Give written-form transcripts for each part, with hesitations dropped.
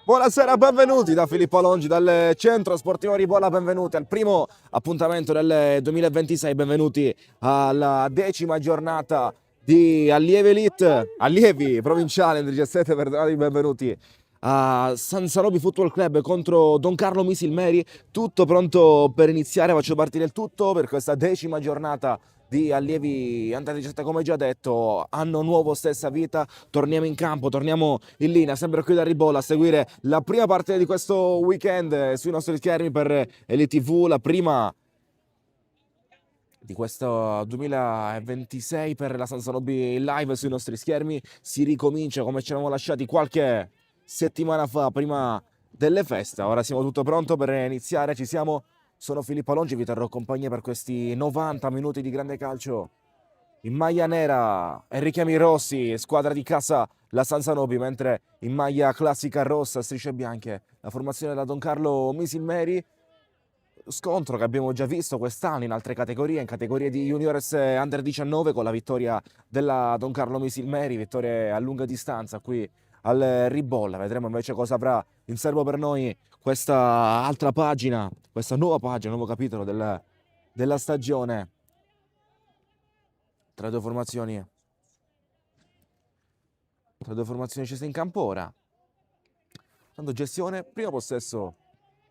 Buonasera, benvenuti da Filippo Longi, dal Centro Sportivo Ribolla, benvenuti al primo appuntamento del 2026, benvenuti alla 10ª giornata di Allievi Provinciale Under 17, perdonatemi, benvenuti a San Sanobi Football Club contro Don Carlo Misilmeri, tutto pronto per iniziare, faccio partire il tutto per questa 10ª giornata di Allievi Under 17, come già detto, anno nuovo, stessa vita, torniamo in campo, torniamo in linea, sempre qui da Ribolla a seguire la prima parte di questo weekend sui nostri schermi per LTV, la prima di questo 2026 per la San Sanobi live sui nostri schermi. Si ricomincia come ci eravamo lasciati qualche settimana fa, prima delle feste. Ora siamo tutto pronto per iniziare, ci siamo. Sono Filippo Longi, vi terrò compagnia per questi 90 minuti di grande calcio in maglia nera e richiami rossi, squadra di casa la San Sanobi, mentre in maglia classica rossa, strisce bianche, la formazione da Don Carlo Misilmeri. Scontro che abbiamo già visto quest'anno in altre categorie, in categorie di Juniores Under 19 con la vittoria della Don Carlo Misilmeri, vittoria a lunga distanza qui al Ribolla. Vedremo invece cosa avrà in serbo per noi questa altra pagina, questa nuova pagina, nuovo capitolo della stagione tra due formazioni scese in campo ora. Tanto gestione, primo possesso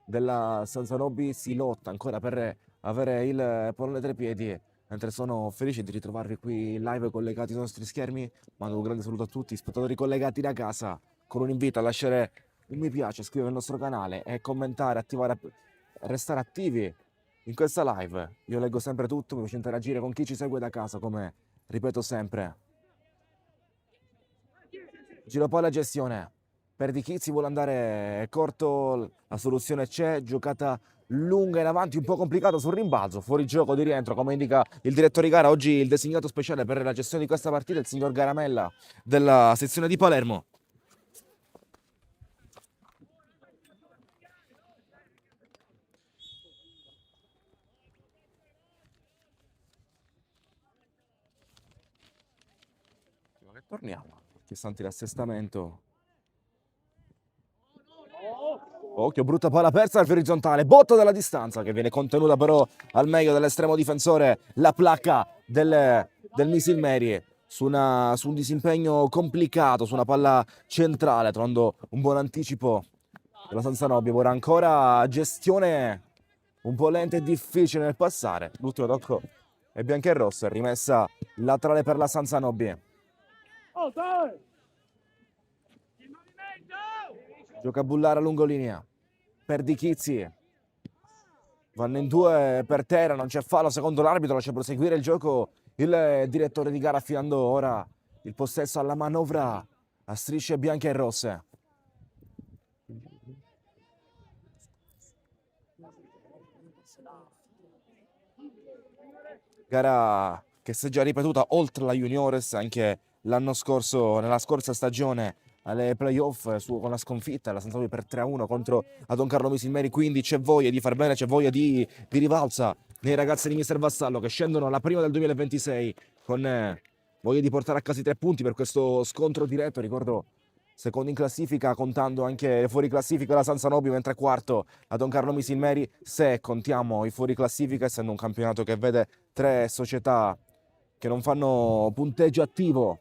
della San Sanobi, si lotta ancora per avere il pallone tra i piedi, mentre sono felice di ritrovarvi qui live collegati ai nostri schermi. Mando un grande saluto a tutti, spettatori collegati da casa, con un invito a lasciare un mi piace, iscrivervi al nostro canale e commentare, attivare, restare attivi in questa live. Io leggo sempre tutto, mi piace interagire con chi ci segue da casa, come ripeto sempre. Giro poi la gestione. Per Di Chizzi vuole andare corto, la soluzione c'è, giocata lunga in avanti, un po' complicata sul rimbalzo, fuori gioco di rientro, come indica il direttore di gara. Oggi il designato speciale per la gestione di questa partita, il signor Garamella della sezione di Palermo. Torniamo, istanti l'assestamento. Occhio, brutta palla persa al orizzontale, botta dalla distanza che viene contenuta però al meglio dall'estremo difensore, la placca del Misilmeri su un disimpegno complicato, su una palla centrale, trovando un buon anticipo della San Sanobi. Ora ancora gestione un po' lenta e difficile nel passare. L'ultimo tocco è bianca e rossa, rimessa laterale per la San Sanobi. Gioca a bullare a lungolinea per Di Chizzi. Vanno in due per terra, non c'è fallo secondo l'arbitro, lascia proseguire il gioco il direttore di gara, affidando ora il possesso alla manovra a strisce bianche e rosse. Gara che si è già ripetuta oltre la Juniores anche l'anno scorso, nella scorsa stagione alle playoff con la sconfitta, la San Sanobi per 3-1 contro a Don Carlo Misilmeri. Quindi c'è voglia di far bene, c'è voglia di rivalsa nei ragazzi di Mister Vassallo, che scendono alla prima del 2026 con voglia di portare a casa i 3 punti per questo scontro diretto. Ricordo secondo in classifica, contando anche le fuori classifica la San Sanobi, mentre quarto a Don Carlo Misilmeri, se contiamo i fuori classifica, essendo un campionato che vede 3 società che non fanno punteggio attivo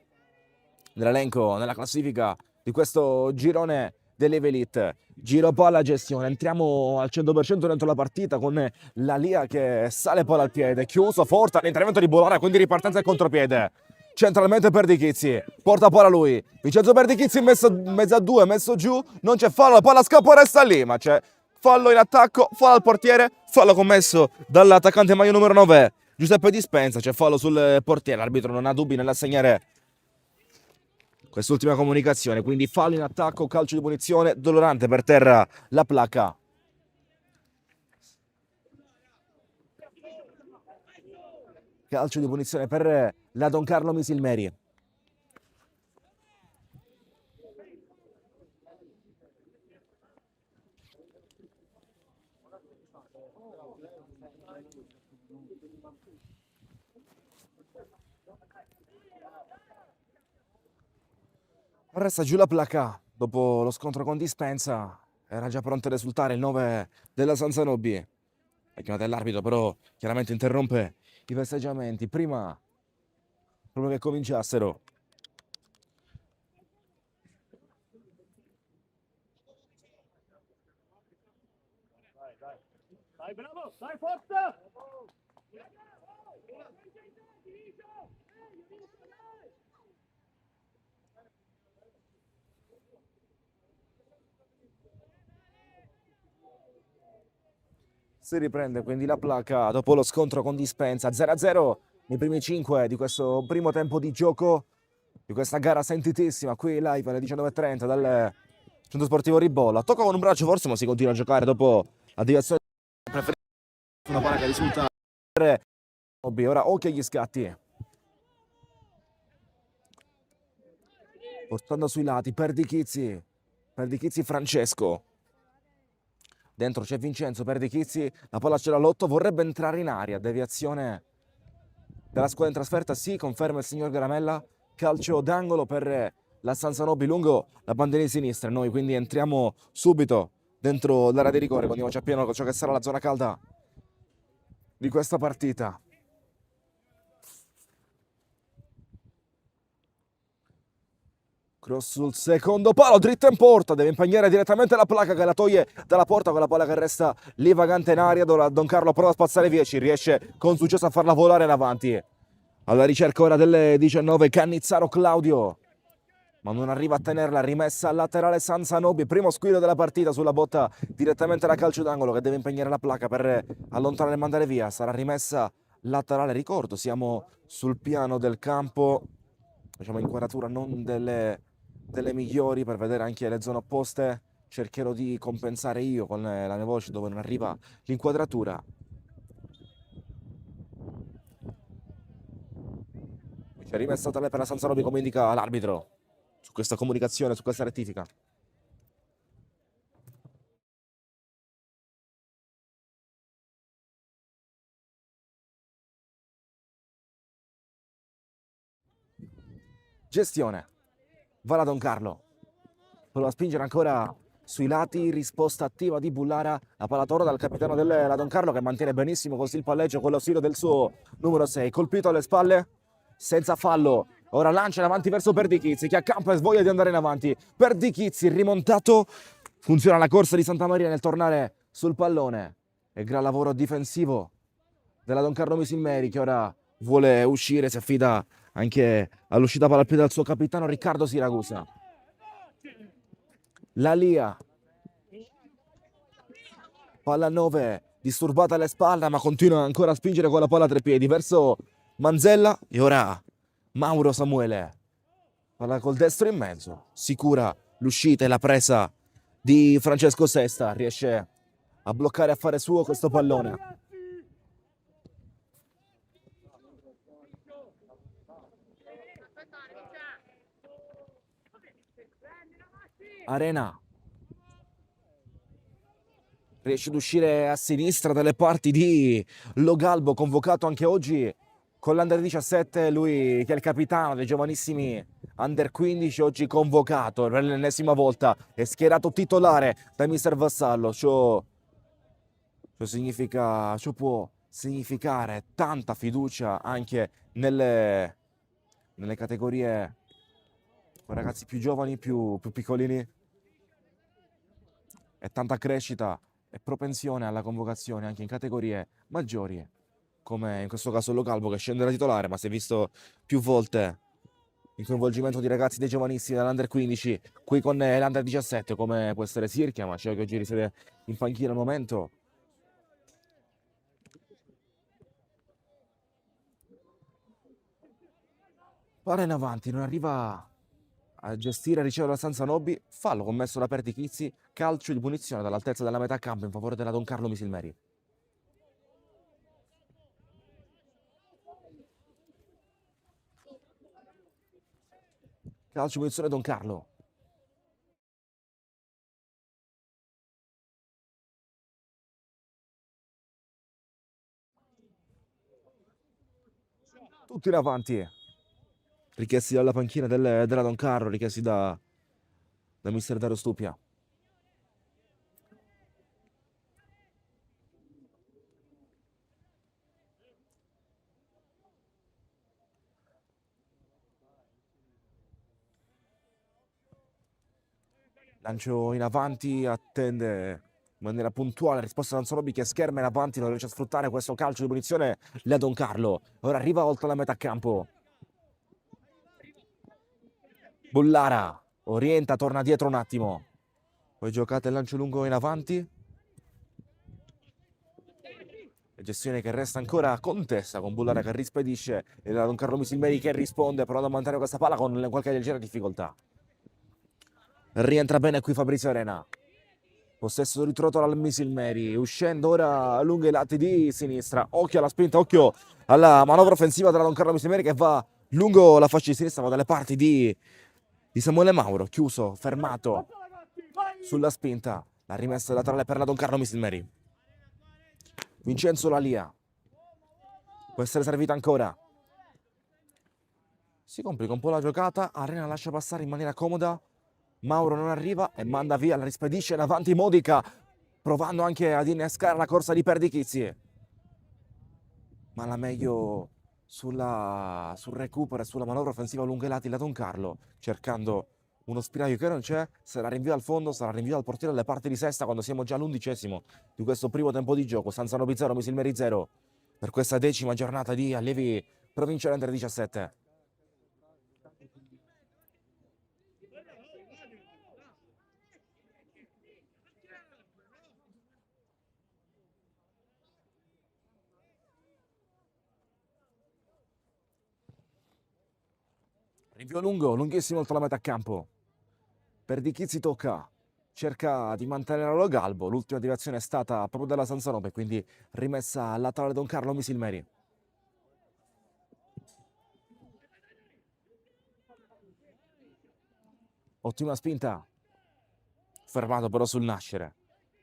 nell'elenco, nella classifica di questo girone dell'Eve Elite. Giro palla gestione, entriamo al 100% dentro la partita con la Lia che sale palla al piede, chiuso, forte l'intervento di Bologna, quindi ripartenza e contropiede. Centralmente per Di Chizzi, porta palla lui, Vincenzo per Di Chizzi in mezzo a due, messo giù, non c'è fallo, la palla scappa e resta lì, ma c'è fallo in attacco, fallo al portiere, fallo commesso dall'attaccante maglia numero 9 Giuseppe Dispenza, c'è fallo sul portiere, l'arbitro non ha dubbi nell'assegnare quest'ultima comunicazione, quindi fallo in attacco, calcio di punizione, dolorante per terra la placca. Calcio di punizione per la Don Carlo Misilmeri. Resta giù la placca. Dopo lo scontro con Dispensa era già pronto ad esultare il 9 della Sanzanobi. La chiamata dell'arbitro però chiaramente interrompe i festeggiamenti. Prima proprio che cominciassero. Dai, bravo, dai, forza! Si riprende quindi la placca dopo lo scontro con Dispensa 0-0 nei primi 5 di questo primo tempo di gioco di questa gara sentitissima qui live alle 19:30 dal Centro Sportivo Ribolla. Tocca con un braccio, forse, ma si continua a giocare dopo la deviazione preferita, una palla che risulta ora occhio agli scatti. Portando sui lati, perdi Chizzi Francesco. Dentro c'è Vincenzo, perde Chizzi, la palla ce l'ha l'8, vorrebbe entrare in aria, deviazione della squadra in trasferta, sì, conferma il signor Garamella, calcio d'angolo per la Sanzanobi lungo la bandierina di sinistra. Noi quindi entriamo subito dentro l'area di rigore, andiamoci appieno con ciò che sarà la zona calda di questa partita. Cross sul secondo palo, dritto in porta, deve impagnare direttamente la placca che la toglie dalla porta, quella palla che resta lì vagante in aria. Don Carlo prova a spazzare via, ci riesce con successo a farla volare in avanti. Alla ricerca ora delle 19, Cannizzaro Claudio, ma non arriva a tenerla, rimessa laterale Sanzanobi, primo squillo della partita sulla botta direttamente da calcio d'angolo che deve impegnare la placca per allontanare e mandare via. Sarà rimessa laterale, ricordo, siamo sul piano del campo, diciamo inquadratura non delle migliori per vedere anche le zone opposte. Cercherò di compensare io con la mia voce dove non arriva l'inquadratura. C'è rimessa tale per la Sanzanobi come indica l'arbitro su questa comunicazione, su questa rettifica. Gestione. Va la Don Carlo. Prova a spingere ancora sui lati, risposta attiva di Bullara, la palla torna dal capitano della Don Carlo che mantiene benissimo così il palleggio con l'ausilio del suo numero 6, colpito alle spalle, senza fallo, ora lancia in avanti verso Perdichizzi che accampa e svoglia di andare in avanti. Perdichizzi rimontato, funziona la corsa di Santa Maria nel tornare sul pallone e gran lavoro difensivo della Don Carlo Misilmeri che ora vuole uscire, si affida anche all'uscita palla al piede del suo capitano Riccardo Siragusa. La Lia, palla 9, disturbata alle spalle ma continua ancora a spingere con la palla a tre piedi verso Manzella e ora Mauro Samuele, palla col destro in mezzo, sicura l'uscita e la presa di Francesco Sesta, riesce a bloccare, a fare suo questo pallone. Arena riesce ad uscire a sinistra dalle parti di Logalbo, convocato anche oggi con l'Under 17, lui che è il capitano dei giovanissimi Under 15, oggi convocato per l'ennesima volta, è schierato titolare da mister Vassallo. Ciò significa, ciò può significare tanta fiducia anche nelle categorie con ragazzi più giovani, più piccolini, e tanta crescita e propensione alla convocazione anche in categorie maggiori, come in questo caso Localbo che scende da titolare, ma si è visto più volte in coinvolgimento di ragazzi dei giovanissimi dall'Under 15, qui con l'Under 17, come può essere Sirchia, ma c'è che oggi risiede in panchina al momento. Palla in avanti, non arriva a gestire e ricevere la Sanzanobi, fallo commesso da Perdichizzi, calcio di punizione dall'altezza della metà campo in favore della Don Carlo Misilmeri. Calcio di punizione Don Carlo. Tutti in avanti. richiesti dalla panchina della Don Carlo, richiesti da mister Dario Stupia. Lancio in avanti, attende in maniera puntuale la risposta da Anzorobi che scherma in avanti, non riesce a sfruttare questo calcio di punizione la Don Carlo. Ora arriva oltre la metà campo. Bullara orienta, torna dietro un attimo. Poi giocate il lancio lungo in avanti. E gestione che resta ancora contessa con Bullara che rispedisce e la Don Carlo Misilmeri che risponde provando a mantenere questa palla con qualche leggera difficoltà. Rientra bene qui Fabrizio Arena. Possesso ritrovato dal Misilmeri, uscendo ora lungo i lati di sinistra. Occhio alla spinta, occhio alla manovra offensiva della Don Carlo Misilmeri che va lungo la fascia di sinistra, ma dalle parti di Samuele Mauro. Chiuso, fermato sulla spinta. La rimessa laterale per la Don Carlo Misilmeri. Vincenzo Lalia. Può essere servita ancora. Si complica un po' la giocata. Arena lascia passare in maniera comoda. Mauro non arriva e manda via, la rispedisce in avanti Modica, provando anche ad innescare la corsa di Perdichizzi. Ma la meglio sul recupero e sulla manovra offensiva lungo i lati la Don Carlo, cercando uno spiraglio che non c'è, se la rinvia al fondo, sarà rinvia al portiere alle parti di Sesta quando siamo già all'11° di questo primo tempo di gioco. Sanzanobi 0, Misilmeri 0 per questa 10ª giornata di allievi provinciali under 17. Rinvio lungo, lunghissimo oltre la metà campo. Perdichizzi tocca, cerca di mantenere lo galbo. L'ultima deviazione è stata proprio della Sanzanobe, quindi rimessa al laterale Don Carlo Misilmeri. Ottima spinta. Fermato però sul nascere.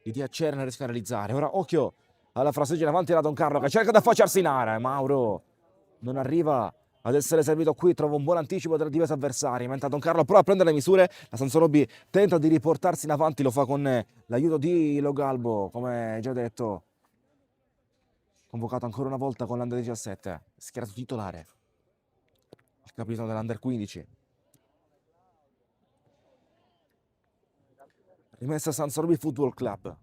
Idea Cerna riesce a realizzare. Ora occhio alla fraseggia avanti da Don Carlo che cerca di affacciarsi in area. Mauro non arriva ad essere servito qui, trova un buon anticipo della difesa avversaria, mentre Don Carlo prova a prendere le misure. La Sanzanobi tenta di riportarsi in avanti, lo fa con l'aiuto di Logalbo, come già detto. Convocato ancora una volta con l'Under 17, schierato titolare. Il capitano dell'Under 15. Rimessa Sanzanobi Football Club.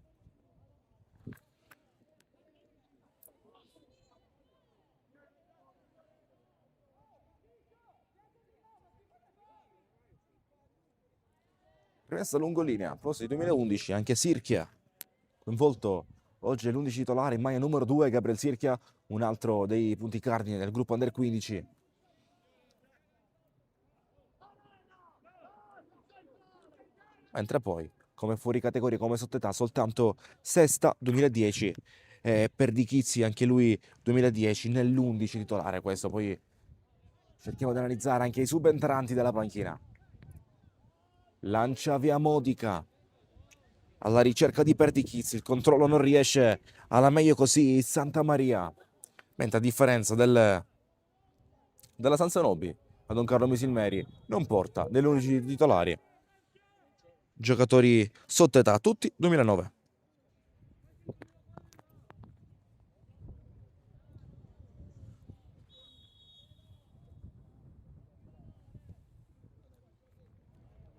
Rimessa lungolinea, prossimo 2011, anche Sirchia, coinvolto oggi è l'11 titolare in maglia numero 2, Gabriel Sirchia, un altro dei punti cardine del gruppo Under 15. Mentre poi, come fuori categoria, come sottoetà, soltanto Sesta 2010, Perdichizzi anche lui 2010, nell'11 titolare questo, poi cerchiamo di analizzare anche i subentranti della panchina. Lancia via Modica alla ricerca di Perdichizzi, il controllo non riesce alla meglio così Santa Maria, mentre a differenza della Sanzanobi, a Don Carlo Misilmeri non porta nell'11 titolari giocatori sotto età, tutti 2009.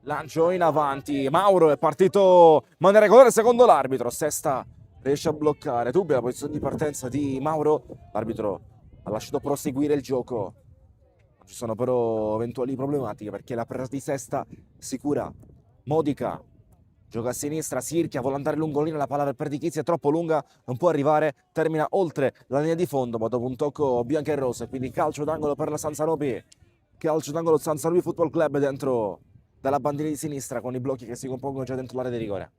Lancio in avanti, Mauro è partito in maniera regolare secondo l'arbitro. Sesta riesce a bloccare, dubbia la posizione di partenza di Mauro. L'arbitro ha lasciato proseguire il gioco. Ci sono però eventuali problematiche perché la presa di Sesta sicura. Modica gioca a sinistra, Sirchia vuole andare lungolina, la palla per Perdichizzi è troppo lunga, non può arrivare, termina oltre la linea di fondo, ma dopo un tocco bianco e rosso, e quindi calcio d'angolo per la Sanzanobi. Calcio d'angolo Sanzanobi Football Club dentro dalla bandina di sinistra con i blocchi che si compongono già dentro l'area di rigore.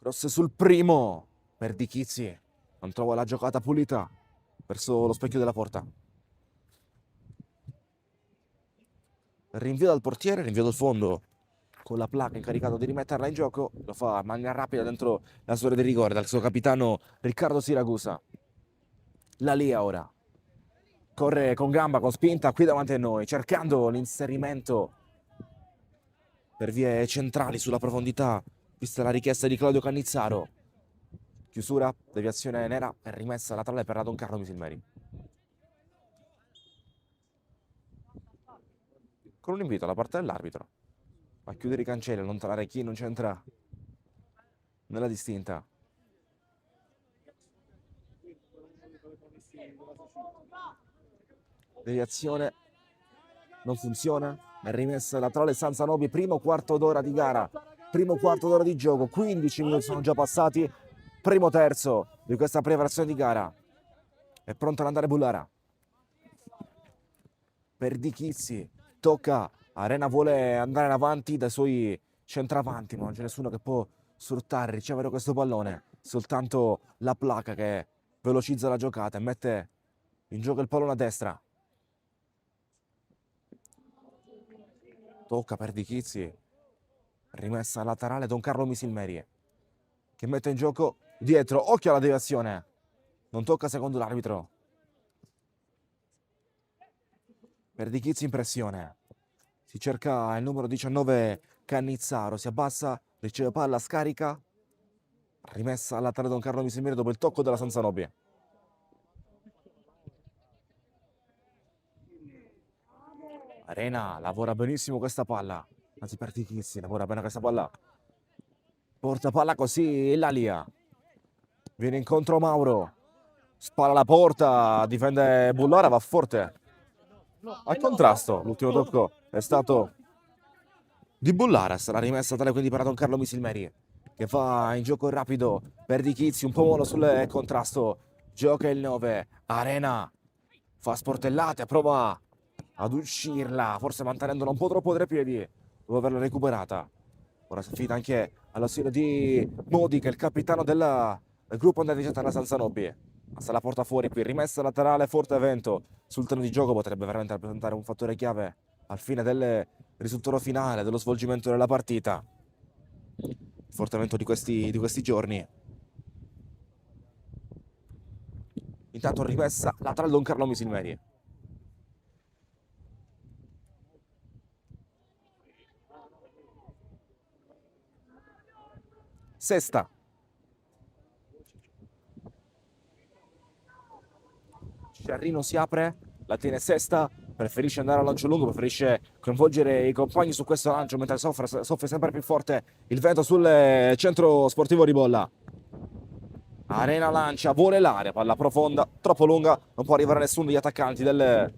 Cross sul primo, Perdichizzi non trova la giocata pulita verso lo specchio della porta. Rinvio dal portiere, rinvio dal fondo con la placa incaricato di rimetterla in gioco, lo fa a maniera rapida dentro la sua area di rigore dal suo capitano Riccardo Siragusa. La Lia ora corre con gamba, con spinta qui davanti a noi, cercando l'inserimento per vie centrali sulla profondità, vista la richiesta di Claudio Cannizzaro. Chiusura, deviazione nera e rimessa laterale per la Don Carlo Misilmeri. Con un invito da parte dell'arbitro a chiudere i cancelli, allontanare chi non c'entra nella distinta. Deviazione non funziona, è rimessa laterale Sanzanobi, primo quarto d'ora di gara, primo quarto d'ora di gioco, 15 minuti sono già passati, primo terzo di questa preparazione di gara. È pronto ad andare Bullara. Per Di Chizzi, tocca, Arena vuole andare in avanti dai suoi centravanti, ma non c'è nessuno che può sfruttare, ricevere questo pallone, soltanto la placa che velocizza la giocata e mette in gioco il pallone a destra. Tocca per Di Chizzi, rimessa laterale Don Carlo Misilmeri che mette in gioco dietro, occhio alla deviazione, non tocca secondo l'arbitro. Per Di Chizzi in pressione, si cerca il numero 19 Cannizzaro, si abbassa, riceve palla, scarica, rimessa laterale Don Carlo Misilmeri dopo il tocco della Sanzanobi. Arena lavora benissimo questa palla, anzi per Di Chizzi lavora bene questa palla, porta palla così la Lia, viene incontro Mauro, spalla la porta, difende Bullara, va forte al contrasto. L'ultimo tocco è stato di Bullara, sarà rimessa tale quindi per Don Carlo Misilmeri che fa in gioco rapido per Di Chizzi, un po' molo sul contrasto, gioca il 9, Arena fa sportellate, prova ad uscirla, forse mantenendola un po' troppo tra i piedi dopo averla recuperata. Ora si affida anche allo stile di Modi, che è il capitano del gruppo andata della Sanzanobi. Se la porta fuori qui, rimessa laterale, forte vento sul terreno di gioco, potrebbe veramente rappresentare un fattore chiave al fine del risultato finale, dello svolgimento della partita. Il forte vento di questi giorni. Intanto rimessa laterale Don Carlo Misilmeri. Sesta. Sciarrino si apre, la tiene Sesta, preferisce andare a lancio lungo, preferisce coinvolgere i compagni su questo lancio mentre soffre sempre più forte il vento sul centro sportivo Ribolla. Arena lancia, vuole l'area, palla profonda, troppo lunga, non può arrivare nessuno degli attaccanti della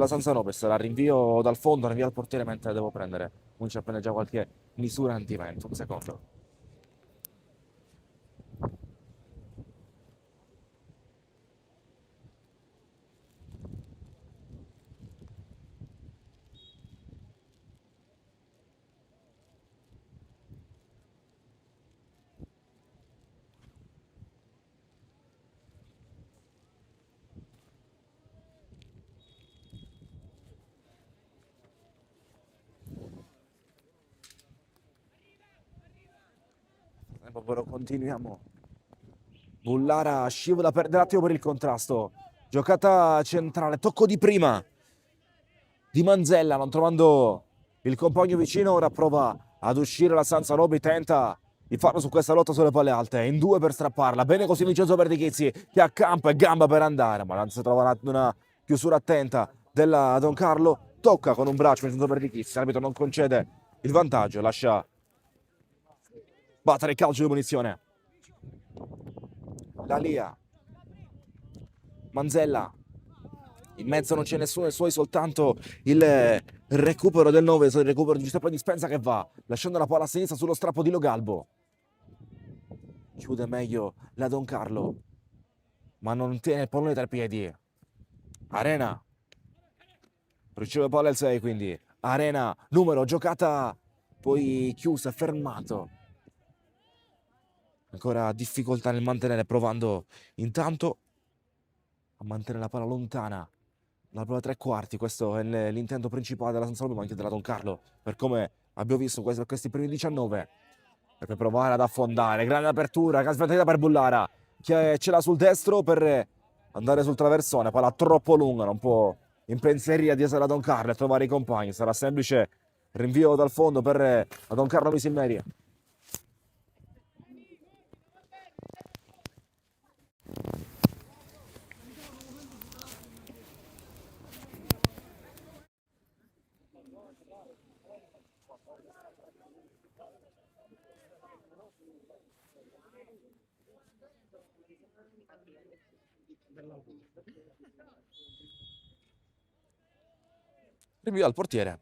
Sanzanobi. Sarà rinvio dal fondo, rinvio al portiere mentre devo prendere. Comincia a prendere già qualche misura antivento. Un secondo. Però continuiamo. Bullara scivola, perde l'attimo per il contrasto. Giocata centrale, tocco di prima di Manzella, non trovando il compagno vicino, ora prova ad uscire la Sanzanobi, tenta di farlo su questa lotta sulle palle alte, in due per strapparla, bene così Vincenzo per Di Chizzi, che accampa e gamba per andare, ma non si trova una chiusura attenta della Don Carlo, tocca con un braccio Vincenzo per Di Chizzi, l'arbitro non concede il vantaggio, lascia battere il calcio di punizione. La Lia, Manzella, in mezzo non c'è nessuno, suoi soltanto il recupero del 9, il recupero di Giuseppe Dispenza che va, lasciando la palla a sinistra sullo strappo di Logalbo. Chiude meglio la Don Carlo, ma non tiene il pallone tra i piedi. Arena, riceve palla il 6 quindi. Arena, numero, giocata, poi chiusa, fermato. Ancora difficoltà nel mantenere, provando intanto a mantenere la palla lontana dalla palla tre quarti. Questo è l'intento principale della Sanzanobi, ma anche della Don Carlo, per come abbiamo visto questi primi 19 per provare ad affondare. Grande apertura, cascatina per Bullara che ce l'ha sul destro per andare sul traversone. Palla troppo lunga, non può impensierire di essere a Don Carlo e trovare i compagni. Sarà semplice rinvio dal fondo per a Don Carlo Misilmeri. Rinvio al portiere.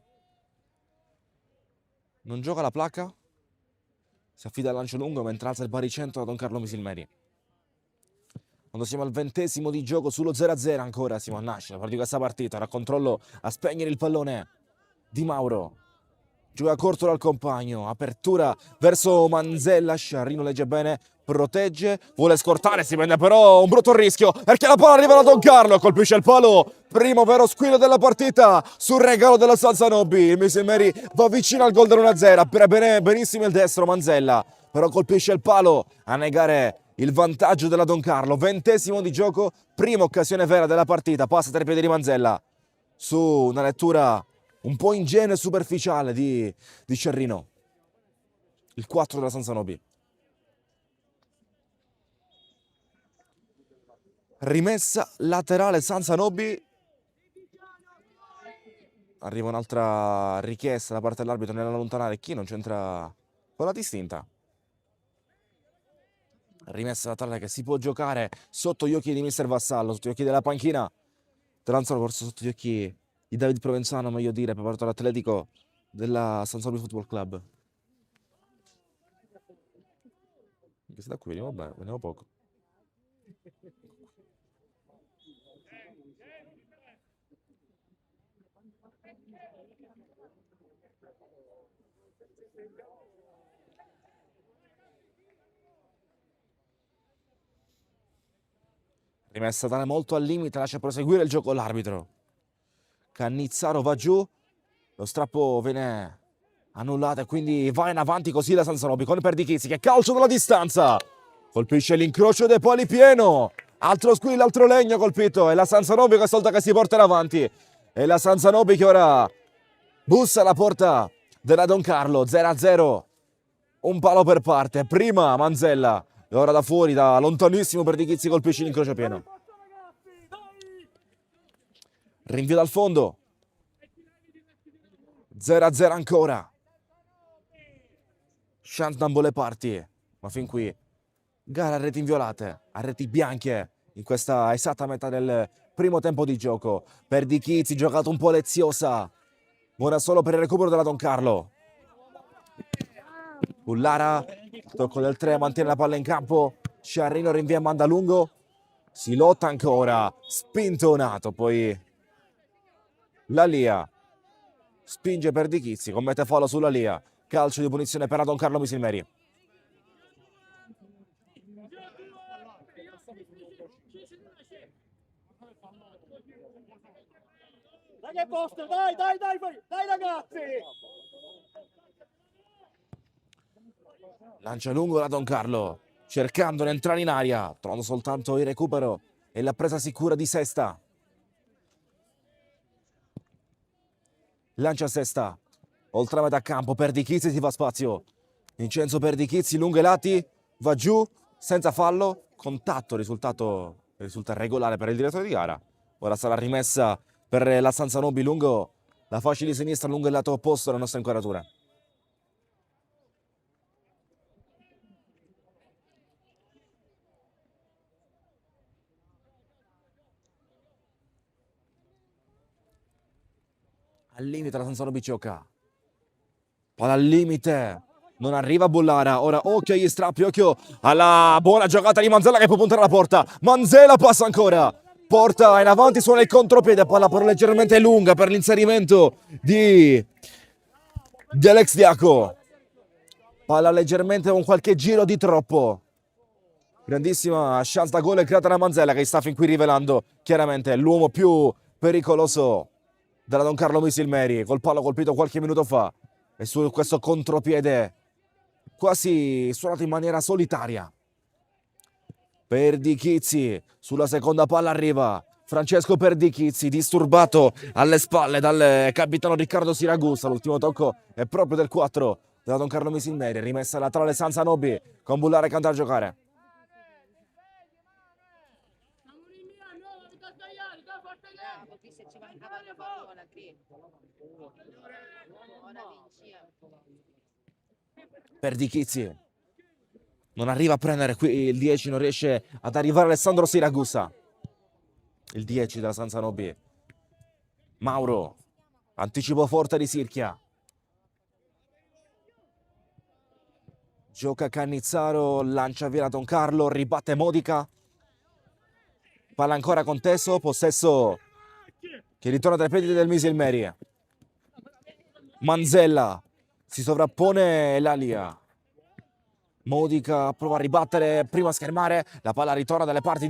Non gioca la placca. Si affida al lancio lungo mentre alza il baricentro a Don Carlo Misilmeri. Quando siamo al 20° di gioco sullo 0-0 ancora siamo a nascere di questa partita. Ora controllo a spegnere il pallone Di Mauro. Gioca corto dal compagno. Apertura verso Manzella. Sciarrino legge bene. Protegge. Vuole scortare. Si prende però un brutto rischio perché la palla arriva da Don Carlo. Colpisce il palo. Primo vero squillo della partita sul regalo della Salzanobi. Il Misilmeri va vicino al gol dell'1-0. Appena benissimo il destro Manzella. Però colpisce il palo a negare il vantaggio della Don Carlo. 20° di gioco. Prima occasione vera della partita. Passa tra i piedi di Manzella. Su una lettura un po' ingenua e superficiale di Sciarrino. Il 4 della Salzanobi. Rimessa laterale Salzanobi. Arriva un'altra richiesta da parte dell'arbitro nell'allontanare chi non c'entra con la distinta. Rimessa laterale che si può giocare sotto gli occhi di mister Vassallo, sotto gli occhi della panchina. Tranzolo forse sotto gli occhi di David Provenzano, meglio dire, preparato all'Atletico della Salzanobi Football Club. Anche se da qui veniamo bene, veniamo poco. Rimessa tale molto al limite, lascia proseguire il gioco l'arbitro. Cannizzaro va giù, lo strappo viene annullato e quindi va in avanti così la Salzanobi con Perdichizzi che calcio dalla distanza. Colpisce l'incrocio dei pali pieno. Altro squillo, altro legno colpito. E la Salzanobi questa volta che si porta in avanti. E la Salzanobi che ora bussa alla porta della Don Carlo. 0-0. Un palo per parte. Prima Manzella. E ora da fuori, da lontanissimo Perdichizzi colpisce l'incrocio pieno. Rinvio dal fondo. 0-0 ancora. Chance da ambo le parti. Ma fin qui gara a reti inviolate, a reti bianche in questa esatta metà del primo tempo di gioco. Perdichizzi, giocato un po' leziosa. Buona solo per il recupero della Don Carlo. Bullara, tocco del 3, mantiene la palla in campo. Sciarrino rinvia e manda lungo. Si lotta ancora. Spintonato, poi Lalia spinge Perdichizzi, commette fallo sulla Lalia. Calcio di punizione per Don Carlo Misilmeri. Dai che posto, dai ragazzi! Lancia lungo la Don Carlo, cercando di entrare in aria, trovando soltanto il recupero e la presa sicura di Sesta. Lancia Sesta, oltre a metà campo, Perdichizzi si fa spazio. Vincenzo Perdichizzi, lungo i lati, va giù, senza fallo, contatto, risulta regolare per il direttore di gara. Ora sarà rimessa per la Salzanobi lungo la fascia di sinistra, lungo il lato opposto della nostra inquadratura. Al limite la Salzanobi gioca. Palla al limite. Non arriva Bullara. Ora occhio agli strappi, occhio alla buona giocata di Manzella che può puntare alla porta. Manzella passa ancora. Porta in avanti, suona il contropiede. Palla però leggermente lunga per l'inserimento di Alex Diaco. Palla leggermente con qualche giro di troppo. Grandissima chance da gol creata da Manzella che sta fin qui rivelando chiaramente l'uomo più pericoloso della Don Carlo Misilmeri, col palo colpito qualche minuto fa. e su questo contropiede quasi suonato in maniera solitaria. Perdichizzi sulla seconda palla arriva Francesco Perdichizzi, disturbato alle spalle dal capitano Riccardo Siragusa. L'ultimo tocco è proprio del 4 da Don Carlo Misilmeri, rimessa laterale Sanzanobi con Bullare che andrà a giocare. Se ci mancava la parola qui. Ora vinci. Perdichizzi non arriva a prendere qui il 10, non riesce ad arrivare Alessandro Siragusa. Il 10 della Sanzanobi. Mauro, anticipo forte di Sirchia. Gioca Cannizzaro, lancia via Don Carlo, ribatte Modica. Palla ancora conteso, possesso che ritorna dai piedi del Misilmeri. Manzella si sovrappone Lalia. Modica prova a ribattere, prima a schermare, la palla ritorna dalle parti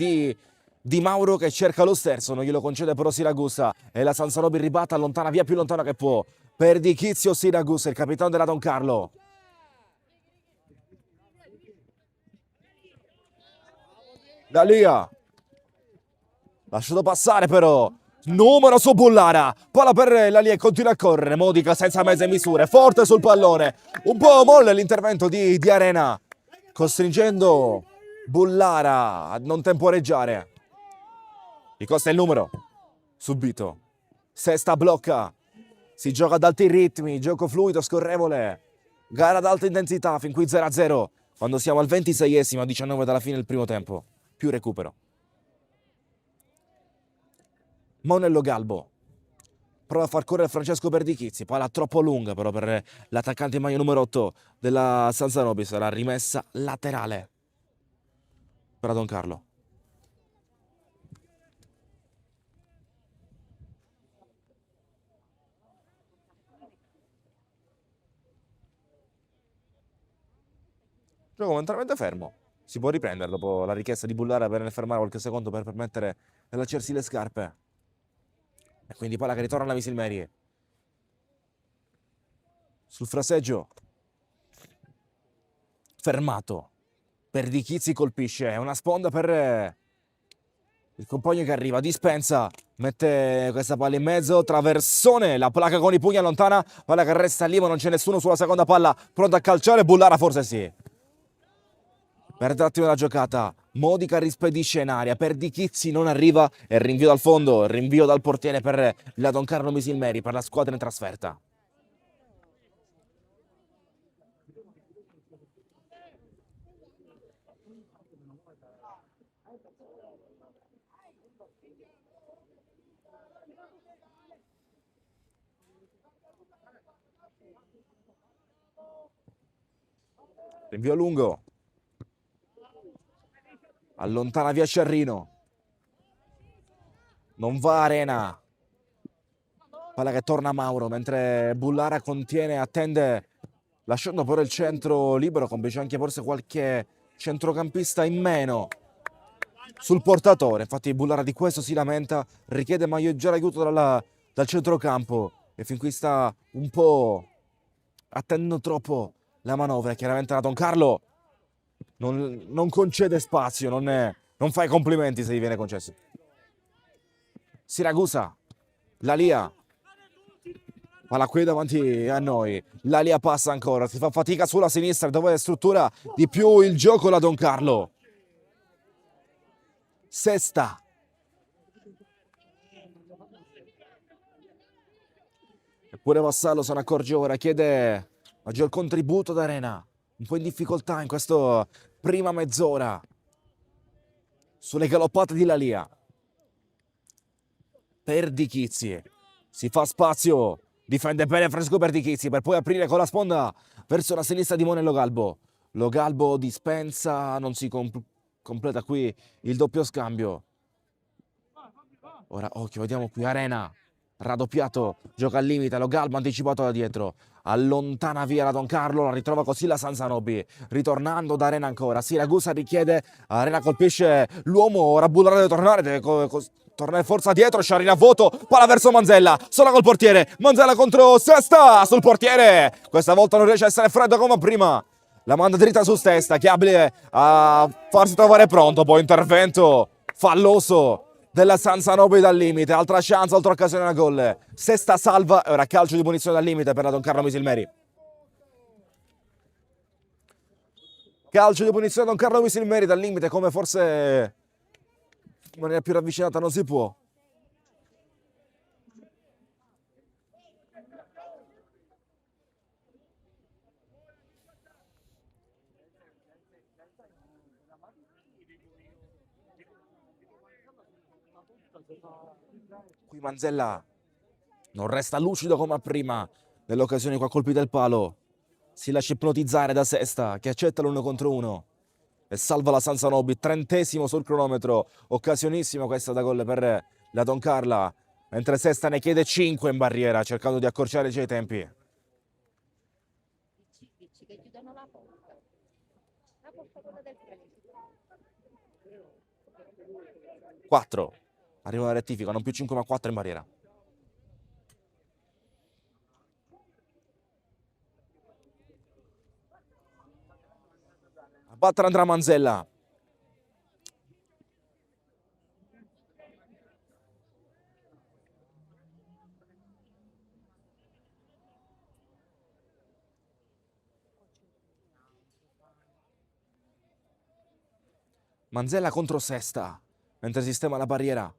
di Mauro che cerca lo sterzo, non glielo concede però Siragusa e la Sanzanobi ribatta, allontana via più lontano che può. Perdichizio Siragusa, il capitano della Don Carlo. Lalia, lasciato passare però, numero su Bullara, palla per Lalia e continua a correre, Modica senza mezze misure, forte sul pallone, un po' molle l'intervento di Arena, costringendo Bullara a non temporeggiare. Gli costa il numero, subito, Sesta blocca, si gioca ad alti ritmi, gioco fluido, scorrevole, gara ad alta intensità, fin qui 0-0, quando siamo al 26esimo, a 19 dalla fine del primo tempo, più recupero. Monello Galbo prova a far correre Francesco Perdichizzi, palla troppo lunga però per l'attaccante in maglia numero 8 della Sanzanobi, sarà rimessa laterale per Don Carlo. Gioco momentanamente fermo, si può riprendere dopo la richiesta di Bullara per fermare qualche secondo per permettere di allacciarsi le scarpe. E quindi palla che ritorna alla Misilmeri. Sul fraseggio. Fermato. Perdichizzi colpisce. È una sponda per il compagno che arriva. Dispensa. Mette questa palla in mezzo. Traversone. La placa con i pugni allontana. Palla che resta lì ma non c'è nessuno sulla seconda palla. Pronto a calciare. Bullara forse sì. Perde un attimo la giocata. Modica rispedisce in aria. Perdichizzi non arriva. E rinvio dal fondo. Rinvio dal portiere per la Don Carlo Misilmeri per la squadra in trasferta. Rinvio lungo. Allontana via Cerrino. Non va Arena. Palla che torna a Mauro mentre Bullara contiene, attende, lasciando però il centro libero, complice anche forse qualche centrocampista in meno sul portatore. Infatti Bullara di questo si lamenta, richiede maggiore aiuto dal centrocampo e fin qui sta un po' attendendo troppo la manovra. Chiaramente la Don Carlo non concede spazio, non fa i complimenti se gli viene concesso. Siragusa, Lalia, palla qui davanti a noi, Lalia passa ancora, si fa fatica sulla sinistra dove struttura di più il gioco la Don Carlo. Sesta. Eppure Vassallo se ne accorge ora, chiede maggior contributo da Arena, un po' in difficoltà in questa prima mezz'ora sulle galoppate di Lalia. Perdichizzi si fa spazio, difende bene Francesco Perdichizzi per poi aprire con la sponda verso la sinistra di Monello Galbo. Lo Galbo dispensa, non si completa qui il doppio scambio. Ora occhio, vediamo qui Arena raddoppiato, gioca al limite, lo Galba anticipato da dietro, allontana via la Don Carlo, la ritrova così la Sansanobi, ritornando da Arena ancora, Siragusa richiede, Arena colpisce l'uomo, ora Bullaro deve tornare, tornare forza dietro, Sciarrina a vuoto, palla verso Manzella, sola col portiere, Manzella contro Sesta, sul portiere, questa volta non riesce a essere freddo come prima, la manda dritta su Sesta, che è abile a farsi trovare pronto, poi intervento falloso della Sansanobi dal limite, altra chance, altra occasione a gol, Sesta salva e ora calcio di punizione dal limite per la Don Carlo Misilmeri. Calcio di punizione Don Carlo Misilmeri dal limite, come forse in maniera più ravvicinata non si può. Qui Manzella non resta lucido come prima nell'occasione qua colpi del palo, si lascia ipnotizzare da Sesta che accetta l'1 contro 1 e salva la Sansanobi, 30° sul cronometro, occasionissima questa da gol per la Don Carla, mentre Sesta ne chiede 5 in barriera cercando di accorciare i tempi. Dici che chiudono la porta quella del prestito. 4, arriva la rettifica, non più 5 ma 4 in barriera. A battere andrà Manzella. Manzella contro Sesta, mentre sistema la barriera.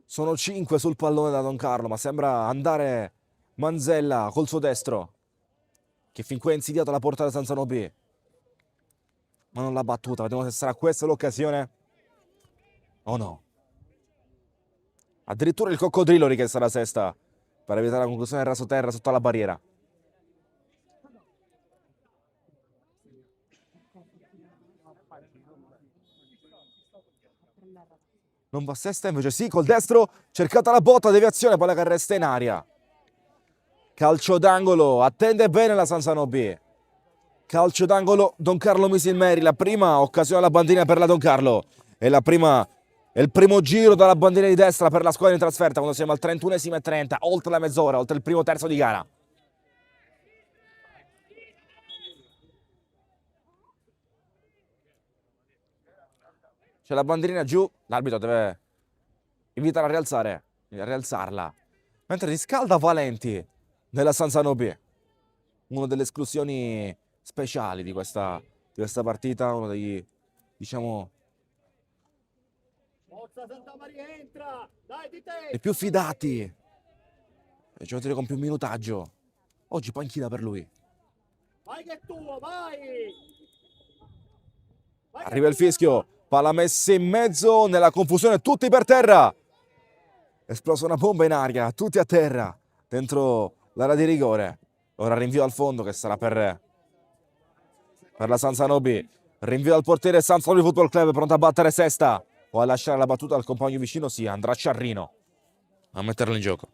Sono 5 sul pallone da Don Carlo, ma sembra andare Manzella col suo destro, che fin qui ha insidiato la porta da Sansanobi, ma non l'ha battuta. Vediamo se sarà questa l'occasione o no. Addirittura il coccodrillo richiesta da Sesta per evitare la conclusione del rasoterra sotto la barriera. Non va Sesta, invece sì, col destro, cercata la botta, deviazione, palla che resta in aria. Calcio d'angolo, attende bene la Sansanobi. Calcio d'angolo, Don Carlo Misilmeri, la prima occasione alla bandina per la Don Carlo. È il primo giro dalla bandina di destra per la squadra in trasferta quando siamo al 31esimo e 30, oltre la mezz'ora, oltre il primo terzo di gara. C'è la bandierina giù, l'arbitro deve invitare a rialzarla. Mentre riscalda Valenti nella Sansanobi. Una delle esclusioni speciali di questa partita, uno degli, diciamo, Forza Santa Maria, entra! Dai di te! i più fidati. E giocatori con più minutaggio. Oggi panchina per lui. Vai che è tuo, vai! Vai che Arriva è il tuo! fischio, palla messa in mezzo, nella confusione tutti per terra. Esplosa una bomba in aria, tutti a terra, dentro l'area di rigore. Ora rinvio al fondo che sarà per la Sansanobi. Rinvio al portiere Sansanobi Football Club, pronto a battere Sesta. O a lasciare la battuta al compagno vicino, sì, andrà Sciarrino a metterlo in gioco.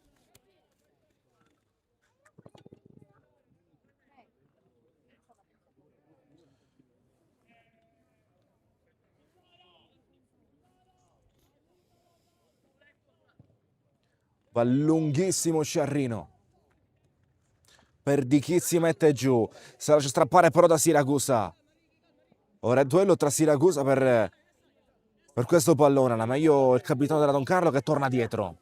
Va lunghissimo Sciarrino. Perdichi si mette giù. Se lascia strappare però da Siragusa. Ora è duello tra Siragusa per questo pallone. La meglio il capitano della Don Carlo che torna dietro.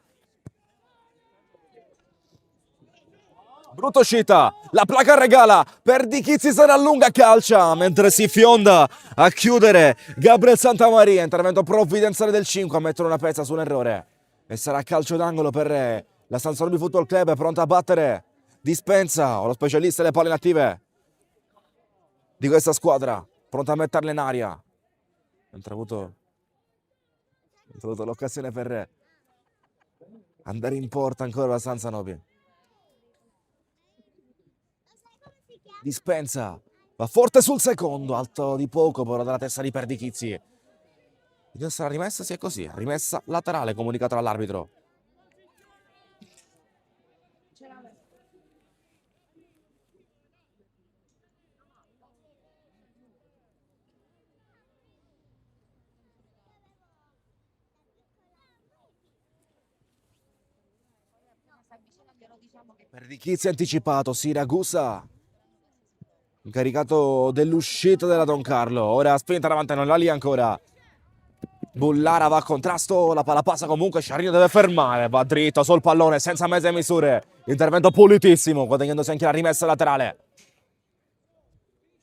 Brutta uscita. La placa regala. Perdichizzi se ne allunga, calcia. Mentre si fionda a chiudere Gabriel Santamaria. Intervento provvidenziale del 5 a mettere una pezza su un errore. E sarà calcio d'angolo per la Sansanobi Football Club, pronta a battere Dispensa, o lo specialista delle palle inattive di questa squadra, pronta a metterle in aria. Mentre ha avuto l'occasione per andare in porta ancora la Sansanobi. Dispensa, va forte sul secondo, alto di poco però dalla testa di Perdichizzi. Sarà rimessa, sì è così, rimessa laterale comunicata dall'arbitro. Perdichizzi anticipato, Siragusa incaricato dell'uscita della Don Carlo. Ora spinta davanti, non la lì ancora. Bullara va a contrasto, la palla passa comunque, Sciarrino deve fermare, va dritto sul pallone senza mezze misure. Intervento pulitissimo, guadagnandosi anche la rimessa laterale.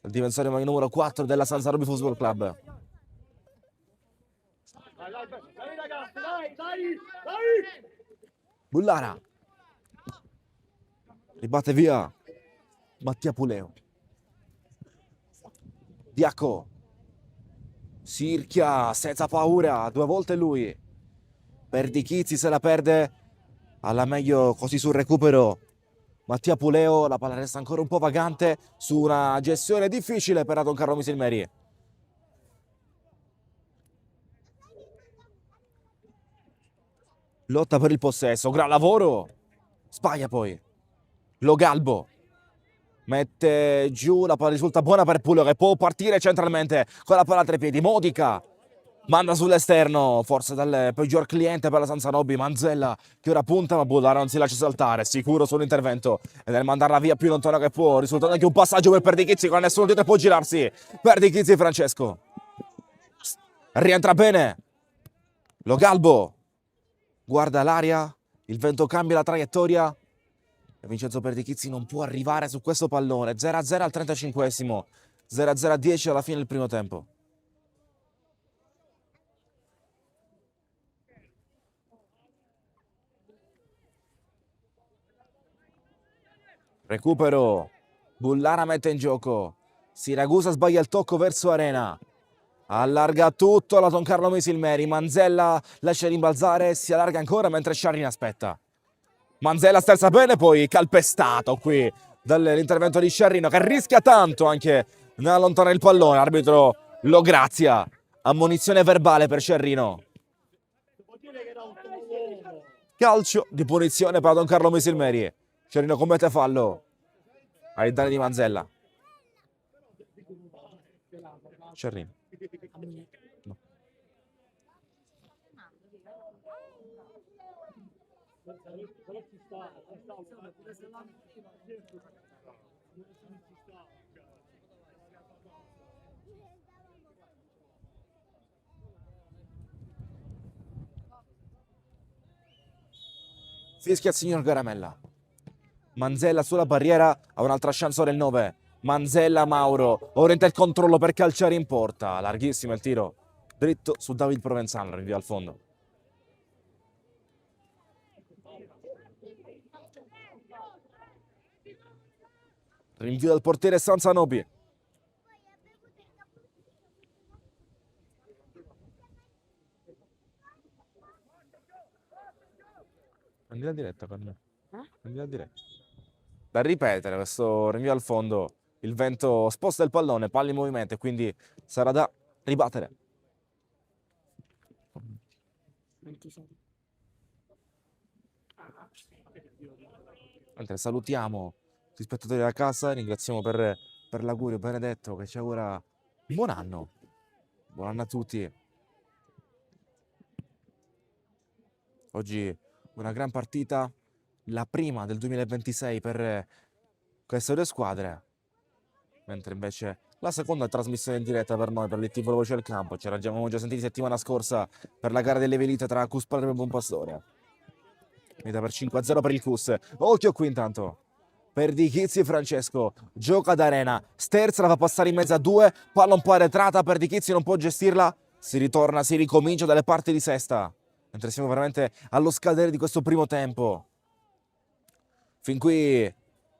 Il difensore numero 4 della San Sarobi Football Club. Dai ragazzi, dai! Bullara ribatte via Mattia Puleo. Diacco Sirchia senza paura, 2 volte lui. Perdichizzi se la perde, alla meglio così sul recupero Mattia Puleo. La palla resta ancora un po' vagante su una gestione difficile per Don Carlo Misilmeri. Lotta per il possesso, gran lavoro, sbaglia poi Lo Galbo mette giù, la palla risulta buona per Puleo che può partire centralmente con la palla a 3 piedi. Modica manda sull'esterno, forse dal peggior cliente per la San Sarobi, Manzella che ora punta, ma Bullara non si lascia saltare, sicuro sull'intervento e nel mandarla via più lontano che può, risultando anche un passaggio per Perdichizzi con nessuno dietro può girarsi. Perdichizzi Francesco rientra bene, Lo Galbo guarda l'aria, il vento cambia la traiettoria e Vincenzo Perdichizzi non può arrivare su questo pallone. 0-0 al 35esimo, 0-0 a 10 alla fine del primo tempo. Recupero, Bullara mette in gioco, Siragusa sbaglia il tocco verso Arena. Allarga tutto la Don Carlo Misilmeri, Manzella lascia rimbalzare, si allarga ancora mentre Sciarrino aspetta. Manzella sterza bene, poi calpestato qui dall'intervento di Sciarrino che rischia tanto anche nell'allontanare il pallone. Arbitro lo grazia, ammonizione verbale per Sciarrino. Calcio di punizione per Don Carlo Misilmeri. Sciarrino commette fallo ai danni di Manzella. Sciarrino. No. Fischia il signor Garamella. Manzella sulla barriera, ha un'altra chance ora il 9. Manzella Mauro, orienta il controllo per calciare in porta. Larghissimo il tiro, dritto su David Provenzano, rinvia al fondo. Rinvio del portiere Sanzanobi. Prendi la diretta per me. Prendi la diretta. Da ripetere questo rinvio al fondo. Il vento sposta il pallone, palla in movimento e quindi sarà da ribattere. 27. Mentre salutiamo gli spettatori da casa, ringraziamo per l'augurio Benedetto che ci augura un buon anno. Buon anno a tutti. Oggi una gran partita, la prima del 2026 per queste 2 squadre, mentre invece la seconda trasmissione in diretta per noi, per il TV Voce del Campo. Ci eravamo già sentiti settimana scorsa per la gara delle velite tra Cus Palermo e Buonpastore. Finita per 5-0 per il Cus. Occhio qui intanto. Perdichizzi Francesco gioca ad Arena, sterza, la fa passare in mezzo a 2, palla un po' arretrata, Perdichizzi non può gestirla, si ritorna, si ricomincia dalle parti di Sesta, mentre siamo veramente allo scadere di questo primo tempo. Fin qui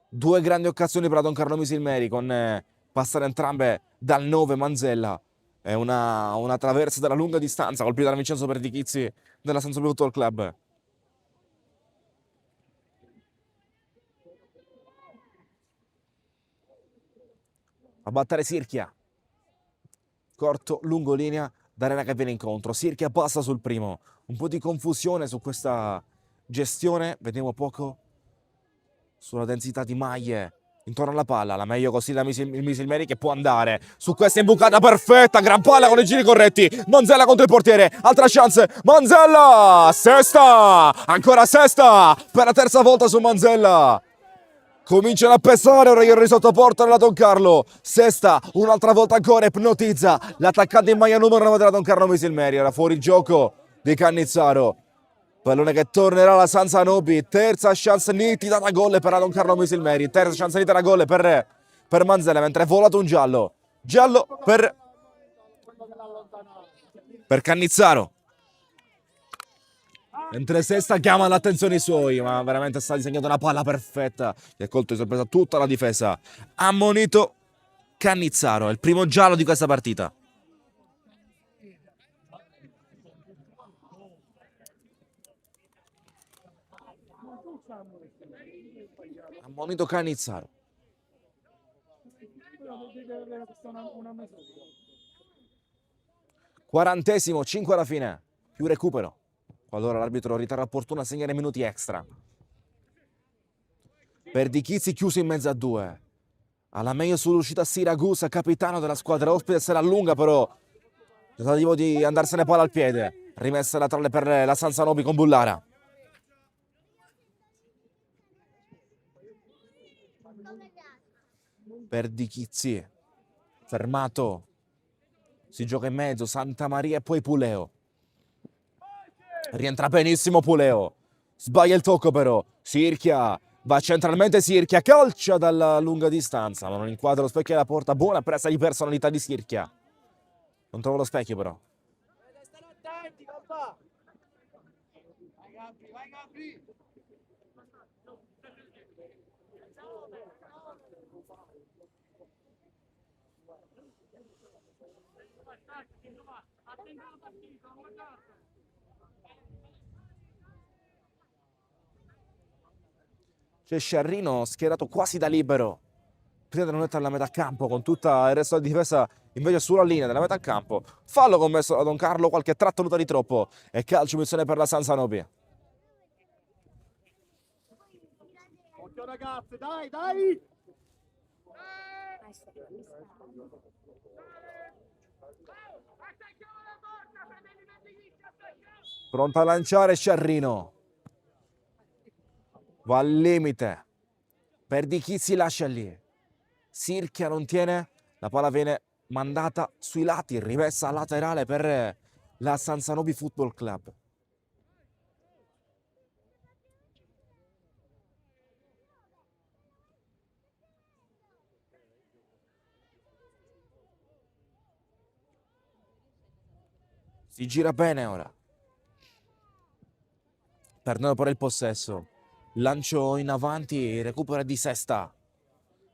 2 grandi occasioni per Don Carlo Misilmeri, con passare entrambe dal 9 Manzella e una traversa dalla lunga distanza colpita da Vincenzo Perdichizzi della San Sarobi Football Club. A battere Sirchia, corto, lungo linea, d'Arena che viene incontro. Sirchia passa sul primo, un po' di confusione su questa gestione, vediamo poco sulla densità di maglie intorno alla palla, la meglio così il Misilmeri che può andare su questa imbucata perfetta, gran palla con i giri corretti, Manzella contro il portiere, altra chance, Manzella, sesta, ancora sesta, per la terza volta su Manzella. Cominciano a pesare ora il risotto porta della Don Carlo, sesta, un'altra volta ancora ipnotizza l'attaccante in maglia numero 9 della Don Carlo Misilmeri, era fuori gioco di Cannizzaro. Pallone che tornerà alla Sanzanobi, terza chance nitida da gol per la Don Carlo Misilmeri, terza chance nitida da gol per Manzella, mentre è volato un giallo per Cannizzaro. Mentre sesta chiama l'attenzione i suoi, ma veramente sta disegnando una palla perfetta che ha colto di sorpresa tutta la difesa. Ammonito Cannizzaro, è il primo giallo di questa partita. Ammonito Cannizzaro. 40esimo, 5 alla fine, più recupero. Allora l'arbitro riterrà opportuno assegnare minuti extra. Per Di Chizzi chiuso in mezzo a due. Alla meglio sull'uscita Siragusa, capitano della squadra ospite, se la allunga però. Tentativo di andarsene palla al piede. Rimessa laterale per la Sanzanobi con Bullara. Per Di Chizzi. Fermato. Si gioca in mezzo, Santa Maria e poi Puleo. Rientra benissimo Puleo. Sbaglia il tocco però. Sirchia. Va centralmente Sirchia. Calcia dalla lunga distanza. Ma non inquadra lo specchio della porta. Buona presa di personalità di Sirchia. Non trovo lo specchio però. State attenti, papà. Vai Gabri, vai Gabri. C'è Sciarrino schierato quasi da libero. Prima di non mettere alla metà campo con tutta il resto della difesa invece sulla linea della metà campo. Fallo commesso da Don Carlo, qualche trattenuta di troppo. E calcio missione per la Sanzanobi. Occhio ragazzi, dai, dai. Pronto a lanciare Sciarrino. Va al limite. Per Di Chizzi lascia lì. Sirchia non tiene. La palla viene mandata sui lati. Rimessa laterale per la Sanzanobi Football Club. Si gira bene ora. Perdendo però il possesso. Lancio in avanti, recupera di Sesta.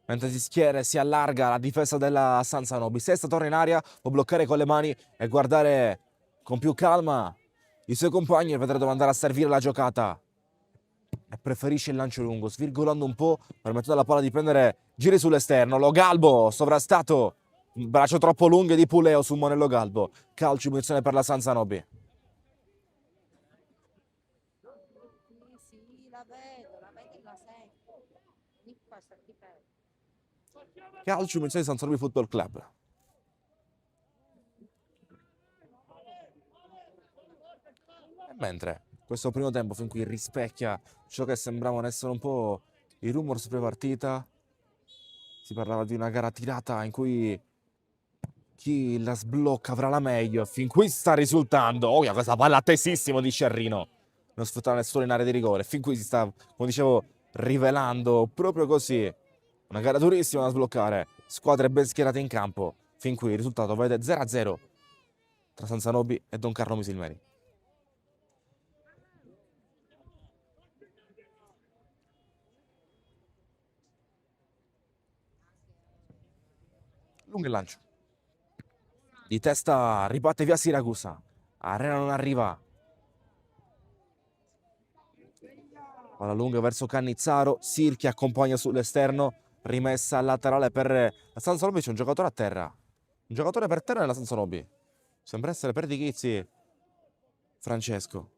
Mentre si schiera e si allarga la difesa della Sanzanobi. Sesta torna in aria, può bloccare con le mani e guardare con più calma i suoi compagni e vedere dove andare a servire la giocata. E preferisce il lancio lungo, svirgolando un po', permettendo alla palla di prendere giri sull'esterno. Lo Galbo, sovrastato, un braccio troppo lungo di Puleo su Monello Galbo. Calcio in punizione per la Sanzanobi. Sì, la vedo e la sento. Di qua sta di peggio. Calcio in punizione di Sanzanobi Football Club. E mentre questo primo tempo fin qui rispecchia ciò che sembravano essere un po' i rumors pre-partita, si parlava di una gara tirata in cui chi la sblocca avrà la meglio. Fin qui sta risultando. Oh, questa palla attesissimo di Sciarrino. Non sfruttava nessuno in area di rigore. Fin qui si sta, come dicevo, rivelando proprio così. Una gara durissima da sbloccare. Squadre ben schierate in campo. Fin qui il risultato vede 0-0 tra Sanzanobi e Don Carlo Misilmeri. Lungo il lancio. Di testa ribatte via Siragusa. Arena non arriva. Palla lunga verso Cannizzaro. Sirchi accompagna sull'esterno. Rimessa laterale per la Sanzanobi. C'è un giocatore a terra. Un giocatore per terra nella Sanzanobi. Sembra essere per Di Chizzi Francesco.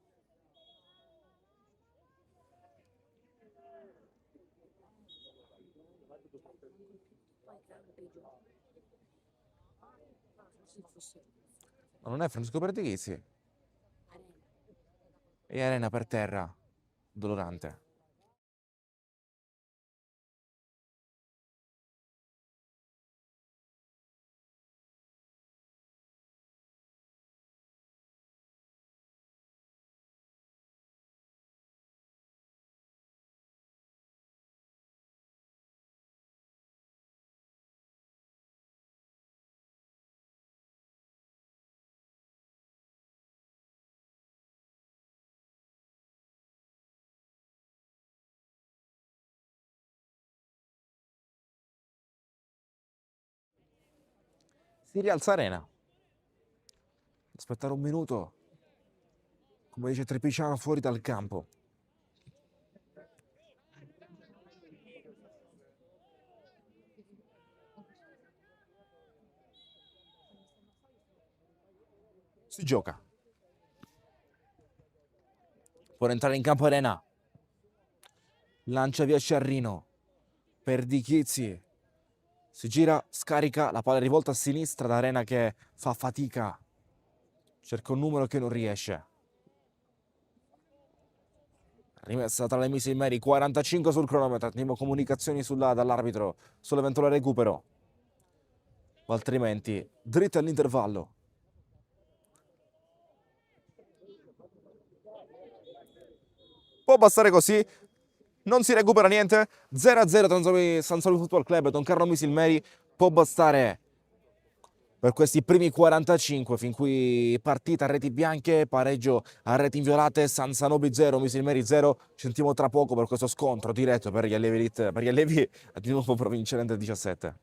Ma non è Francesco Perdichizzi. E Arena per terra, dolorante. Si rialza Arena. Aspettare un minuto, come dice Trepiciano, fuori dal campo. Si gioca. Può entrare in campo Arena. Lancia via Sciarrino. Perdichizzi. Si gira, scarica, la palla è rivolta a sinistra da Arena che fa fatica. Cerca un numero che non riesce. Rimessa tra le mise in meri, 45 sul cronometro. Attendiamo comunicazioni dall'arbitro sull'eventuale recupero. O altrimenti, dritte all'intervallo. Può bastare così. Non si recupera niente. 0-0 Sansoli Football Club. Don Carlo Misilmeri. Può bastare per questi primi 45, fin qui partita a reti bianche, pareggio a reti inviolate, San Sanobi 0, Misilmeri 0. Ci sentiamo tra poco per questo scontro diretto per gli allievi elite, per gli allievi di nuovo provinciale Under 17.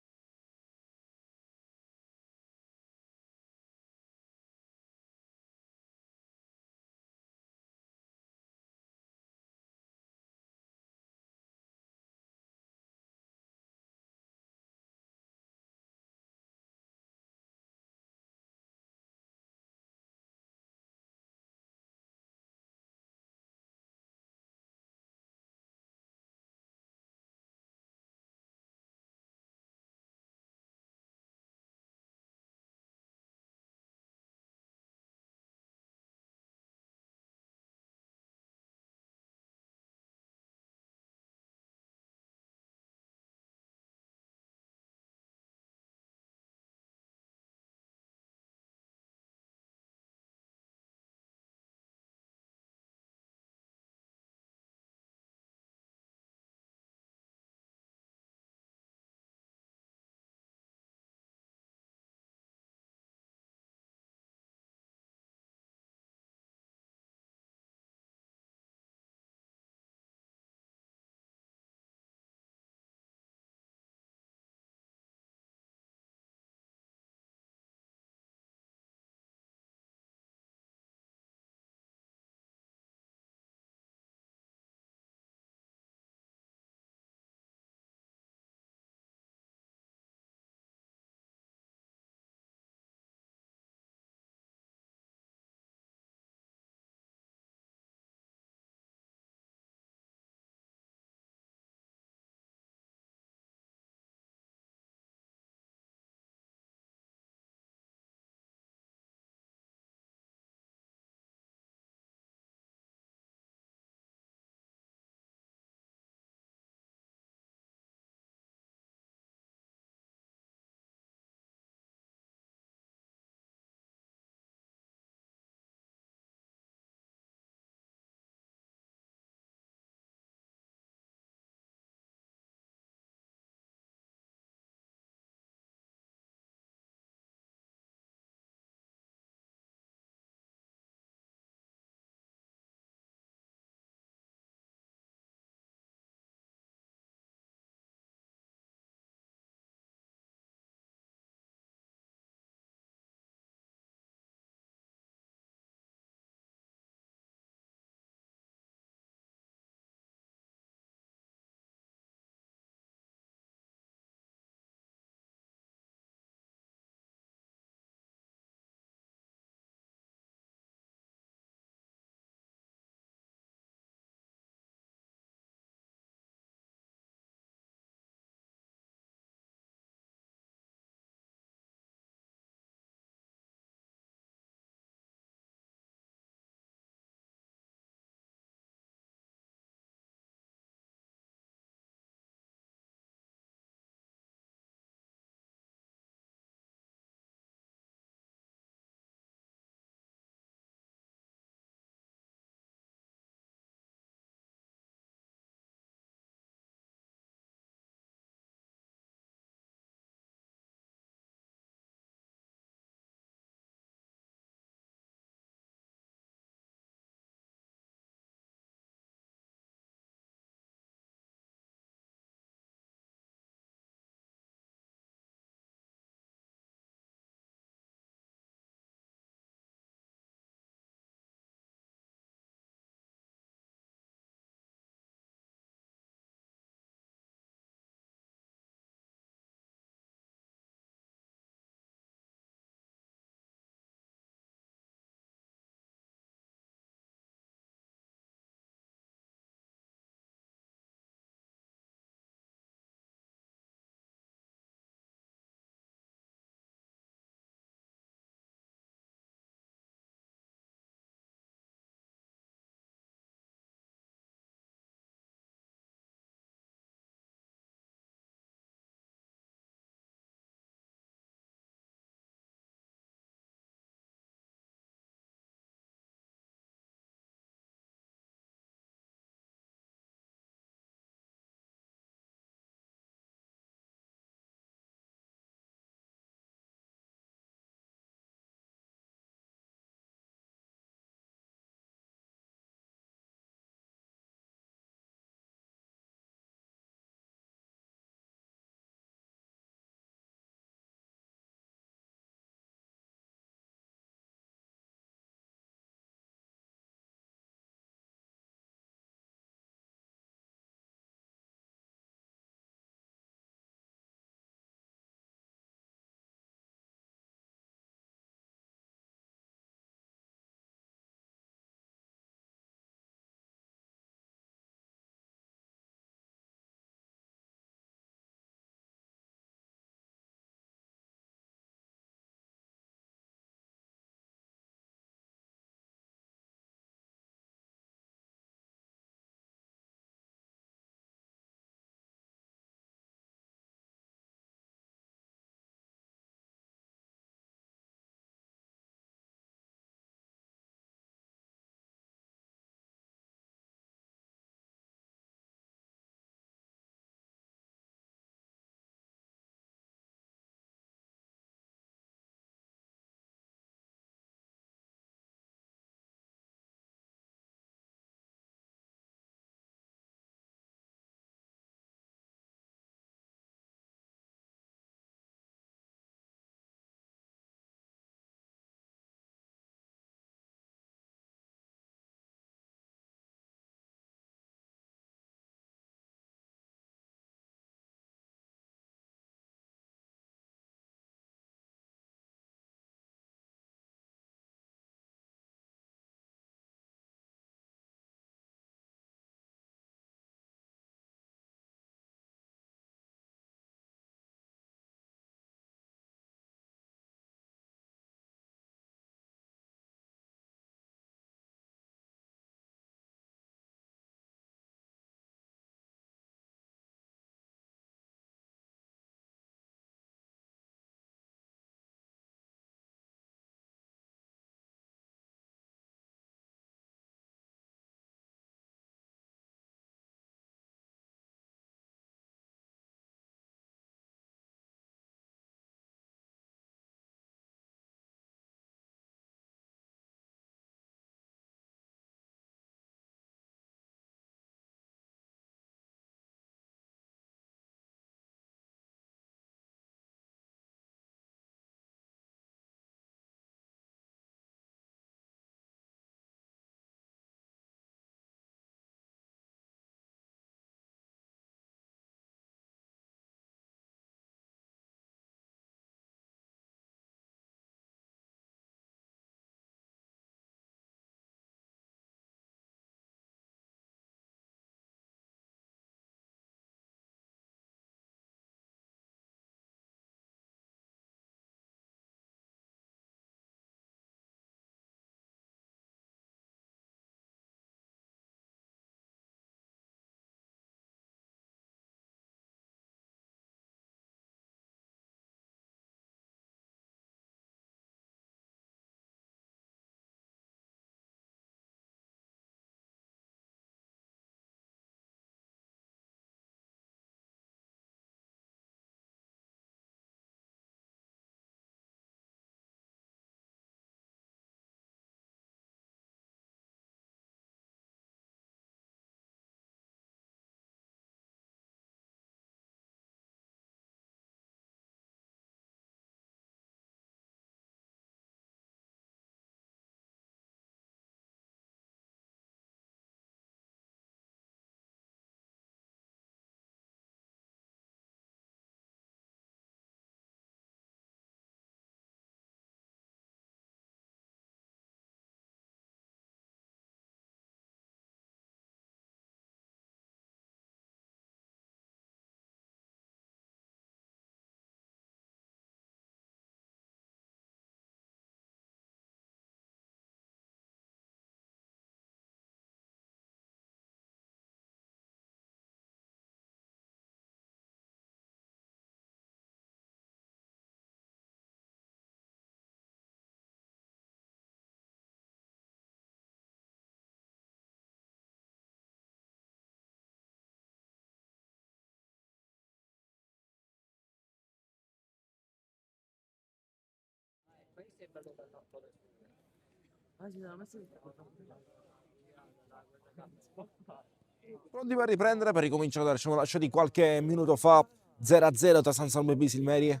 Pronti per riprendere, per ricominciare dal siamo lasciati qualche minuto fa, 0-0 tra San Salmo e Bisilmeri.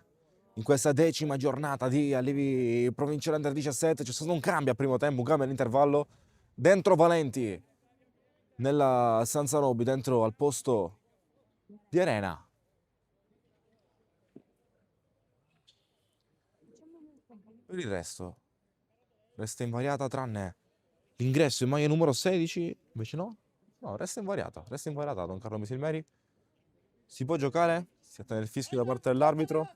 In questa 10ª giornata di allievi provinciali under 17 c'è stato un cambio a primo tempo, un cambio all'intervallo. Dentro Valenti, nella San Sanobi, dentro al posto di Arena. Per il resto resta invariata tranne l'ingresso in maglia numero 16, invece no? No, resta invariata Don Carlo Misilmeri. Si può giocare? Si attende il fischio da parte dell'arbitro.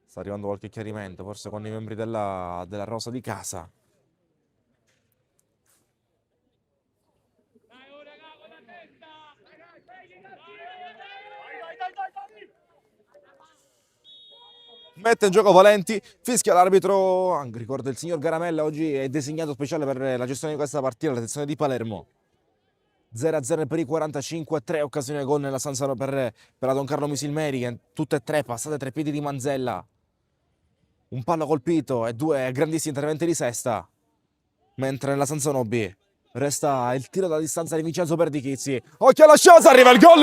Sta arrivando qualche chiarimento, forse con i membri della rosa di casa. Mette in gioco Valenti, fischia l'arbitro. Ricordo il signor Garamella oggi è designato speciale per la gestione di questa partita, la sezione di Palermo. 0-0 per i 45, 3 occasioni di gol nella San Siro per la Don Carlo Misilmeri, tutte e tre passate tra i piedi di Manzella. Un palo colpito e 2 grandissimi interventi di Sesta. Mentre nella San Siro B resta il tiro da distanza di Vincenzo Perdichizzi. Occhio alla chance, arriva il gol!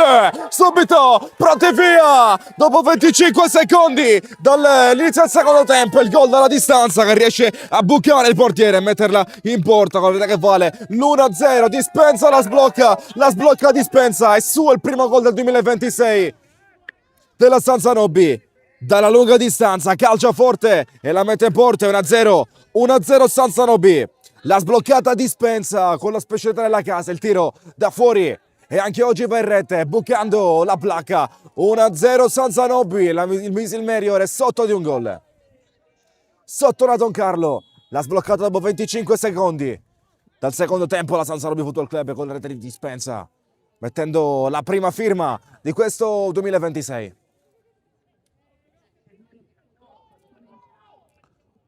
Subito, pronti via! Dopo 25 secondi dall'inizio del secondo tempo, il gol dalla distanza che riesce a bucare il portiere e metterla in porta con la che vale l'1-0. Dispensa la sblocca Dispensa. È su il primo gol del 2026 della San Siro B. Dalla lunga distanza, calcia forte e la mette in porta. 1-0, 1-0 San Siro B. La sbloccata Dispensa con la specialità della casa, il tiro da fuori e anche oggi va in rete, bucando la placca. 1-0 San Siro B, il Misilmeri ora è sotto di un gol. Sotto la Don Carlo, l'ha sbloccata dopo 25 secondi. Dal secondo tempo la San Siro B Football Club con la rete di Dispensa, mettendo la prima firma di questo 2026.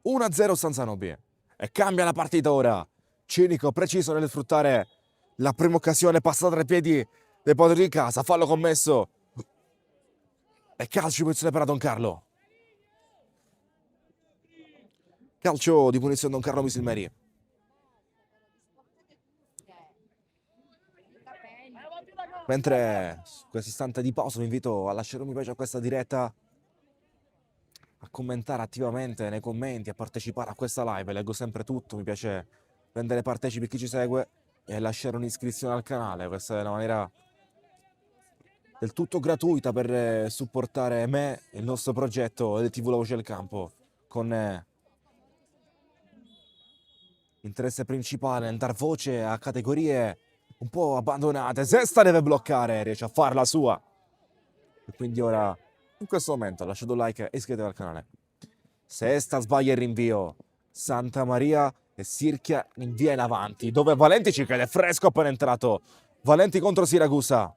1-0 San Siro B. E cambia la partita ora. Cinico, preciso nel sfruttare la prima occasione passata tra i piedi dei padri di casa. Fallo commesso. E calcio di punizione per Don Carlo. Calcio di punizione Don Carlo Misilmeri. Mentre in questo istante di pausa vi invito a lasciare un mi piace a questa diretta, a commentare attivamente nei commenti, a partecipare a questa live. Leggo sempre tutto, mi piace rendere partecipi chi ci segue e lasciare un'iscrizione al canale. Questa è una maniera del tutto gratuita per supportare me e il nostro progetto del TV La Voce del Campo, con interesse principale nel dar voce a categorie un po' abbandonate. Sesta deve bloccare, riesce a farla sua. E quindi ora, in questo momento, lasciate un like e iscrivetevi al canale. Sesta sbaglia il rinvio. Santa Maria e Sirchia invia in avanti, dove Valenti ci cade fresco appena entrato. Valenti contro Siragusa.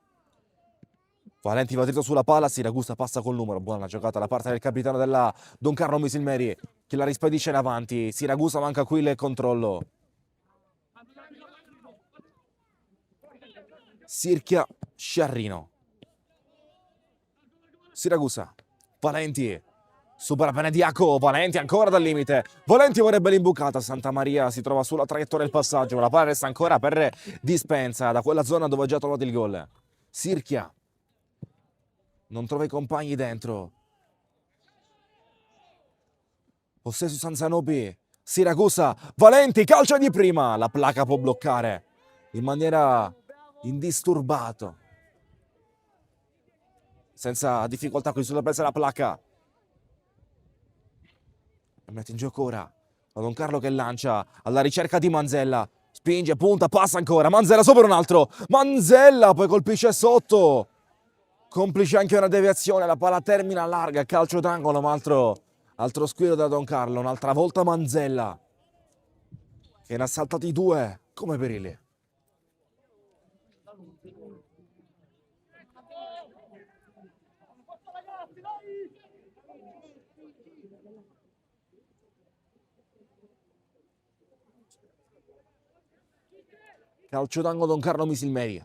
Valenti va dritto sulla palla, Siragusa passa col numero. Buona la giocata da parte del capitano della Don Carlo Misilmeri, che la rispedisce in avanti. Siragusa manca qui il controllo. Sirchia, Sciarrino. Siragusa, Valenti, supera Benediaco, Valenti ancora dal limite, Valenti vorrebbe l'imbucata, Santa Maria si trova sulla traiettoria del passaggio, ma la palla resta ancora per Dispensa, da quella zona dove ha già trovato il gol. Sirchia, non trova i compagni dentro. Possesso San Siro B, Siragusa, Valenti, calcio di prima, la placa può bloccare in maniera indisturbato. Senza difficoltà qui sulla presa la placca. E mette in gioco ora a Don Carlo che lancia alla ricerca di Manzella. Spinge, punta, passa ancora. Manzella sopra un altro. Manzella poi colpisce sotto. Complice anche una deviazione. La palla termina larga. Calcio d'angolo, ma altro squillo da Don Carlo. Un'altra volta Manzella, che ne ha saltati 2 come Perilli. Calcio d'angolo Don Carlo Misilmeri.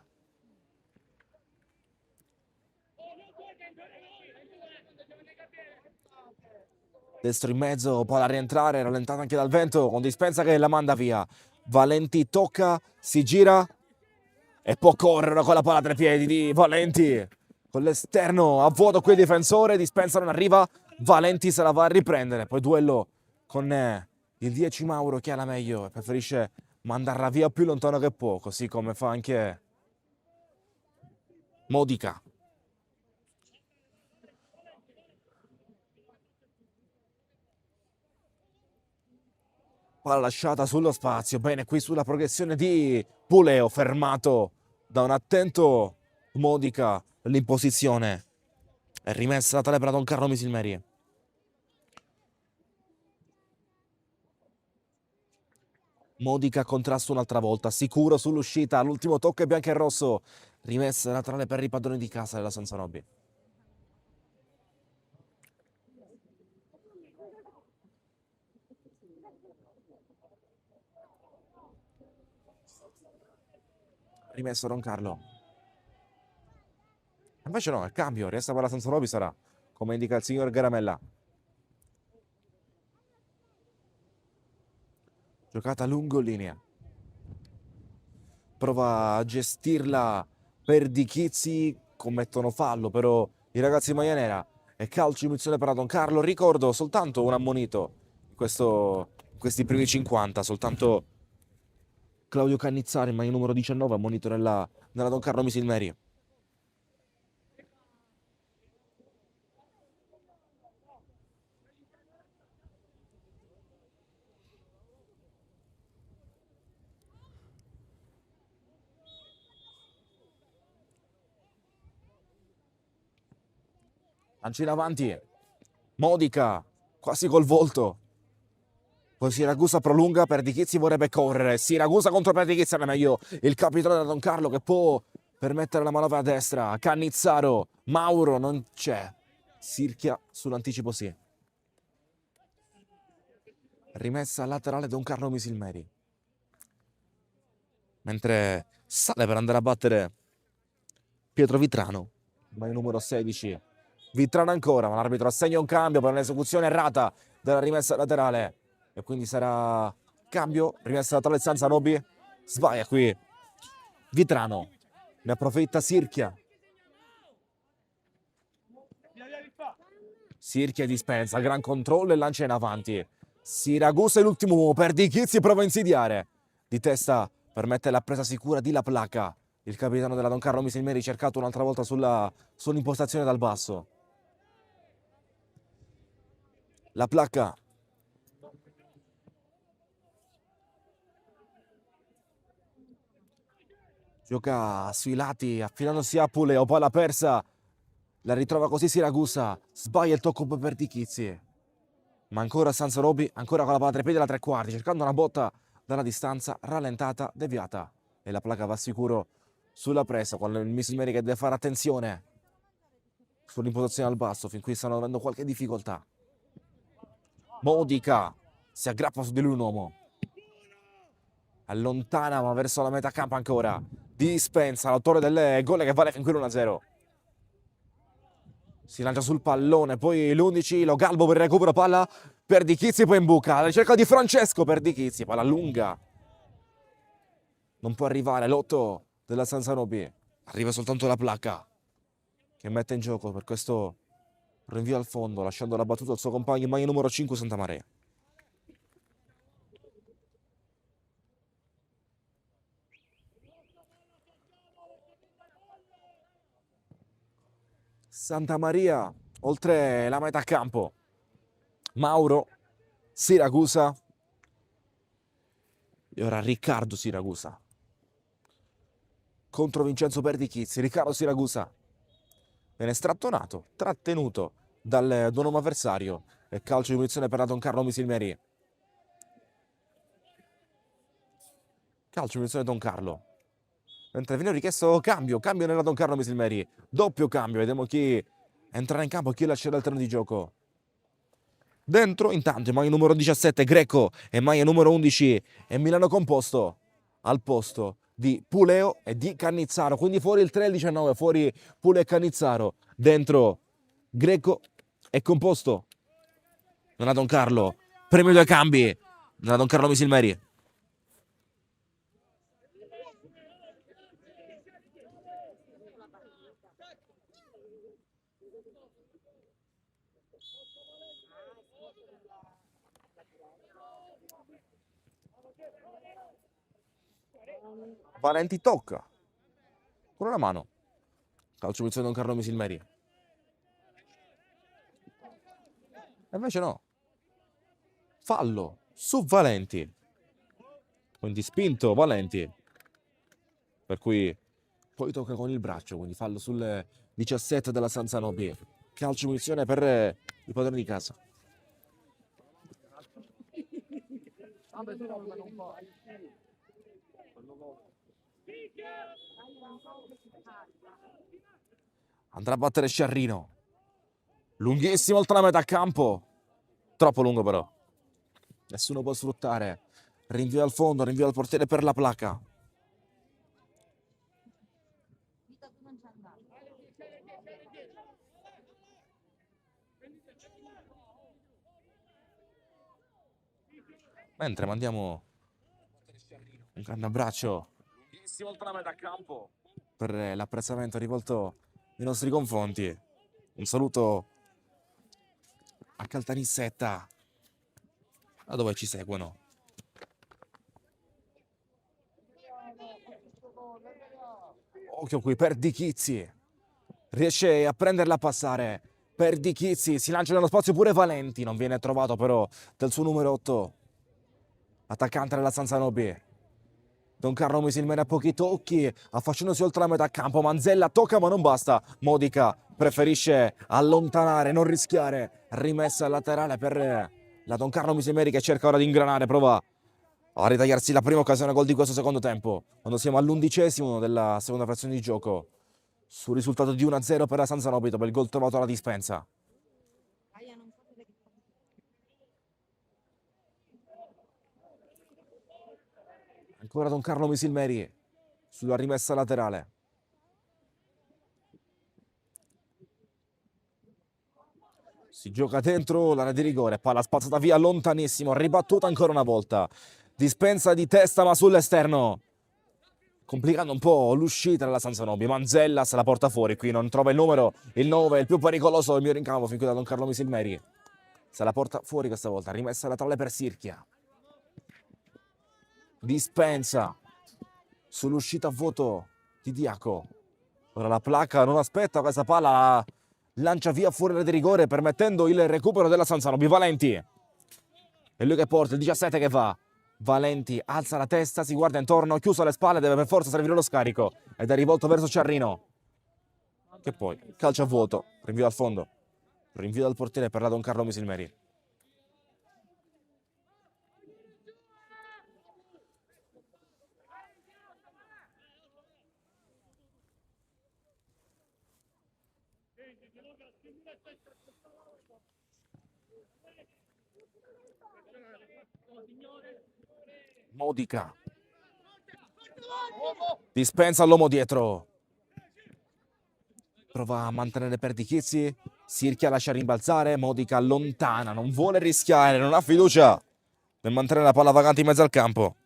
destro in mezzo, palla a rientrare, rallentata anche dal vento, con Dispenza che la manda via. Valenti tocca, si gira e può correre con la palla a 3 piedi di Valenti. Con l'esterno a vuoto qui il difensore, Dispenza non arriva, Valenti se la va a riprendere. Poi duello con il 10 Mauro che ha la meglio e preferisce mandarla via più lontano che può, così come fa anche Modica. Palla lasciata sullo spazio, bene qui sulla progressione di Puleo, fermato da un attento Modica, l'imposizione è rimessa da tale per Don Carlo Misilmeri. Modica contrasto un'altra volta, sicuro sull'uscita, all'ultimo tocco è bianco e rosso, rimessa laterale per i padroni di casa della Sansanobi. Rimesso Don Carlo. Invece no, il cambio, resta per la Sansanobi sarà, come indica il signor Garamella. Giocata lungo linea. Prova a gestirla per Di Chizzi, commettono fallo però i ragazzi in maglia nera. E calcio in missione per Don Carlo. Ricordo soltanto un ammonito in questi primi 50, soltanto Claudio Cannizzari in maglia numero 19, ammonito nella Don Carlo Misilmeri. Lancio in avanti, Modica, quasi col volto. Poi Siragusa prolunga, per Di Chizzi vorrebbe correre. Siragusa contro per Di Chizzi, era meglio il capitano da Don Carlo che può permettere la manovra a destra. Cannizzaro, Mauro non c'è. Sirchia sull'anticipo sì. Rimessa laterale Don Carlo Misilmeri. Mentre sale per andare a battere Pietro Vitrano, il numero 16. Vitrano ancora, ma l'arbitro assegna un cambio per un'esecuzione errata della rimessa laterale. E quindi sarà cambio, rimessa laterale Sansanobi. Sbaglia qui Vitrano, ne approfitta Sirchia. Sirchia dispensa, gran controllo e lancia in avanti. Siragusa è l'ultimo uomo, per Di Chizzi prova a insidiare. Di testa permette la presa sicura di La Placa. Il capitano della Don Carlo Misilmeri cercato un'altra volta sull'impostazione dal basso. La Placa. Gioca sui lati, affidandosi a Puleo, palla persa. La ritrova così Siragusa. Sbaglia il tocco per Di Chizzi. Ma ancora Sansanobi, ancora con la palla 3 piedi alla 3/4, cercando una botta dalla distanza, rallentata, deviata. E La Placa va sicuro sulla presa, con il Misilmeri che deve fare attenzione sull'imposizione al basso, fin qui stanno avendo qualche difficoltà. Modica si aggrappa su di lui un uomo. Allontana ma verso la metà campo ancora. Dispensa, l'autore del gol che vale fin qui 1-0. Si lancia sul pallone, poi l'11 lo Galbo per il recupero, palla per Di Chizzi, poi in buca, la ricerca di Francesco per Di Chizzi, palla lunga. Non può arrivare l'8 della Sansanobi, arriva soltanto La Placa che mette in gioco per questo rinvio al fondo, lasciando la battuta al suo compagno in maglia numero 5 Santamaria. Santamaria oltre la metà campo. Mauro, Siragusa e ora Riccardo Siragusa contro Vincenzo per Di Chizzi. Riccardo Siragusa viene strattonato, trattenuto dal buon uomo avversario e calcio di punizione per la Don Carlo Misilmeri. Calcio di punizione Don Carlo. Mentre viene richiesto cambio nella Don Carlo Misilmeri. Doppio cambio, vediamo chi entrerà in campo e chi lascerà il terreno di gioco. Dentro, intanto, maglia numero 17 Greco e maglia numero 11 Emiliano Composto al posto di Puleo e di Cannizzaro. Quindi fuori il 3 e il 19, fuori Puleo e Cannizzaro. Dentro Greco e Composto. non ha Don Carlo. Premio 2 cambi, non ha Don Carlo Misilmeri. Valenti tocca con una mano. Calcio punizione Don Carlo Misilmeri. E invece no. Fallo su Valenti. Quindi spinto Valenti. Per cui poi tocca con il braccio. Quindi fallo sul 17 della San Zanobi. Calcio punizione per i padroni di casa. Andrà a battere Sciarrino. Lunghissimo oltre la metà campo. Troppo lungo però. Nessuno può sfruttare. Rinvio al fondo, rinvio al portiere per la placca. Mentre mandiamo un grande abbraccio oltre la metà campo per l'apprezzamento rivolto nei nostri confronti. Un saluto a Caltanissetta, da dove ci seguono. Occhio qui per Di Chizzi. Riesce a prenderla a passare. Per Di Chizzi si lancia nello spazio pure Valenti. Non viene trovato però dal suo numero 8. Attaccante della San Zanobi. Don Carlo Misilmeri a pochi tocchi, affacciandosi oltre la metà campo. Manzella tocca ma non basta. Modica preferisce allontanare, non rischiare. Rimessa laterale per la Don Carlo Misilmeri che cerca ora di ingranare. Prova a ritagliarsi la prima occasione gol di questo secondo tempo. Quando siamo all'11° della seconda frazione di gioco. Sul risultato di 1-0 per la San Zanobi dopo il gol trovato alla dispensa. Ancora Don Carlo Misilmeri sulla rimessa laterale. Si gioca dentro l'area di rigore, palla spazzata via lontanissimo, ribattuta ancora una volta. Dispensa di testa ma sull'esterno, complicando un po' l'uscita della San Zanobi. Manzella se la porta fuori, qui non trova il numero, il 9, il più pericoloso del mio rincampo fin qui da Don Carlo Misilmeri. Se la porta fuori questa volta, rimessa laterale per Sirchia. Dispensa sull'uscita a vuoto di Diaco. Ora la placca non aspetta questa palla, lancia via fuori l'area di rigore permettendo il recupero della San Zanobi. Valenti è lui che porta, il 17 che va. Valenti alza la testa, si guarda intorno, chiuso alle spalle, deve per forza servire lo scarico ed è rivolto verso Sciarrino, che poi calcio a vuoto, rinvio al fondo, rinvio dal portiere per la Don Carlo Misilmeri. Modica dispensa all'uomo dietro, prova a mantenere per Di Chizzi, Sirchia lascia rimbalzare, Modica allontana, non vuole rischiare, non ha fiducia nel mantenere la palla vagante in mezzo al campo.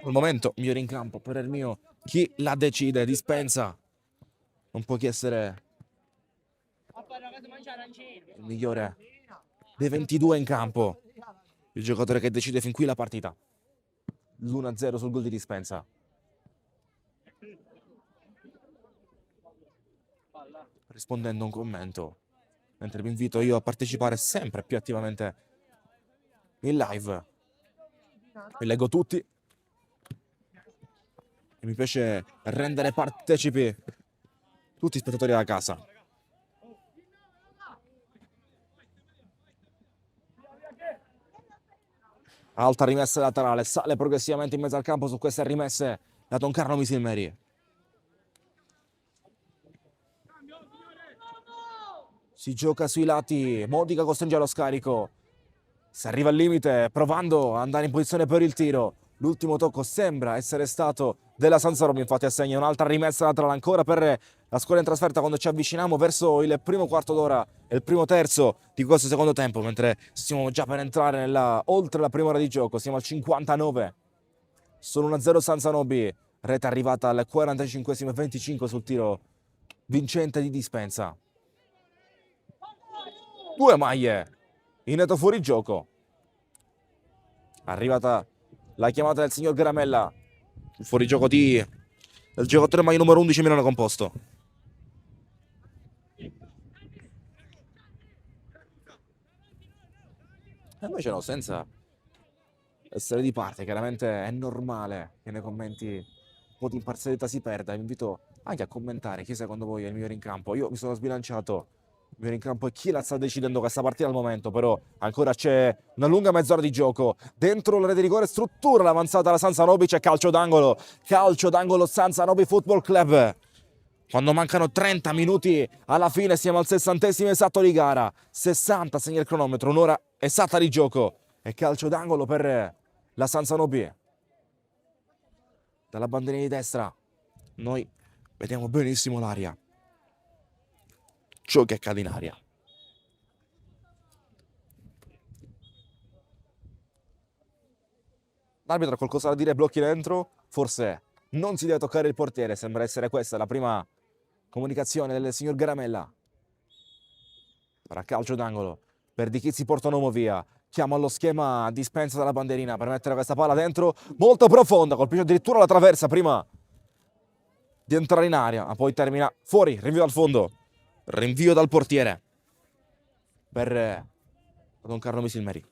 Al momento migliore in campo per il mio, chi la decide? Dispensa, non può che essere il migliore dei 22 in campo, il giocatore che decide fin qui la partita. L'1-0 sul gol di Dispensa. Rispondendo a un commento, mentre vi invito io a partecipare sempre più attivamente in live. Vi leggo tutti e mi piace rendere partecipi tutti i spettatori da casa. Alta rimessa laterale, sale progressivamente in mezzo al campo su queste rimesse da Don Carlo Misilmeri. Si gioca sui lati, Modica costringe allo scarico. Si arriva al limite provando ad andare in posizione per il tiro. L'ultimo tocco sembra essere stato della San Zanobi, infatti assegna un'altra rimessa laterale ancora per la squadra in trasferta quando ci avviciniamo verso il primo quarto d'ora e il primo terzo di questo secondo tempo, mentre stiamo già per entrare oltre la prima ora di gioco, siamo al 59. Solo 1-0 San Zanobi, rete arrivata al 45esimo e 25 sul tiro vincente di Dispensa. 2 maglie in netto fuorigioco. Arrivata la chiamata del signor Garamella, il fuorigioco del giocatore maglia numero 11 Milano Composto. E invece no, senza essere di parte, chiaramente è normale che nei commenti un po' di imparzialità si perda. Vi invito anche a commentare chi secondo voi è il migliore in campo. Io mi sono sbilanciato, il migliore in campo è chi la sta decidendo questa partita al momento, però ancora c'è una lunga mezz'ora di gioco. Dentro la rete di rigore struttura l'avanzata della San Zanobi, c'è calcio d'angolo San Zanobi Football Club. Quando mancano 30 minuti alla fine siamo al 60esimo esatto di gara. 60 segna il cronometro, un'ora esatta di gioco. E calcio d'angolo per la San Zanobi. Dalla bandierina di destra noi vediamo benissimo l'aria. Ciò che accade in aria. L'arbitro ha qualcosa da dire, blocchi dentro. Forse non si deve toccare il portiere. Sembra essere questa la prima comunicazione del signor Garamella. Ora calcio d'angolo per Di Chizzi, porta un uomo via. Chiama allo schema Dispensa dalla bandierina per mettere questa palla dentro. Molto profonda, colpisce addirittura la traversa prima di entrare in aria. Ma poi termina fuori, rinvio dal fondo. Rinvio dal portiere per Don Carlo Misilmeri.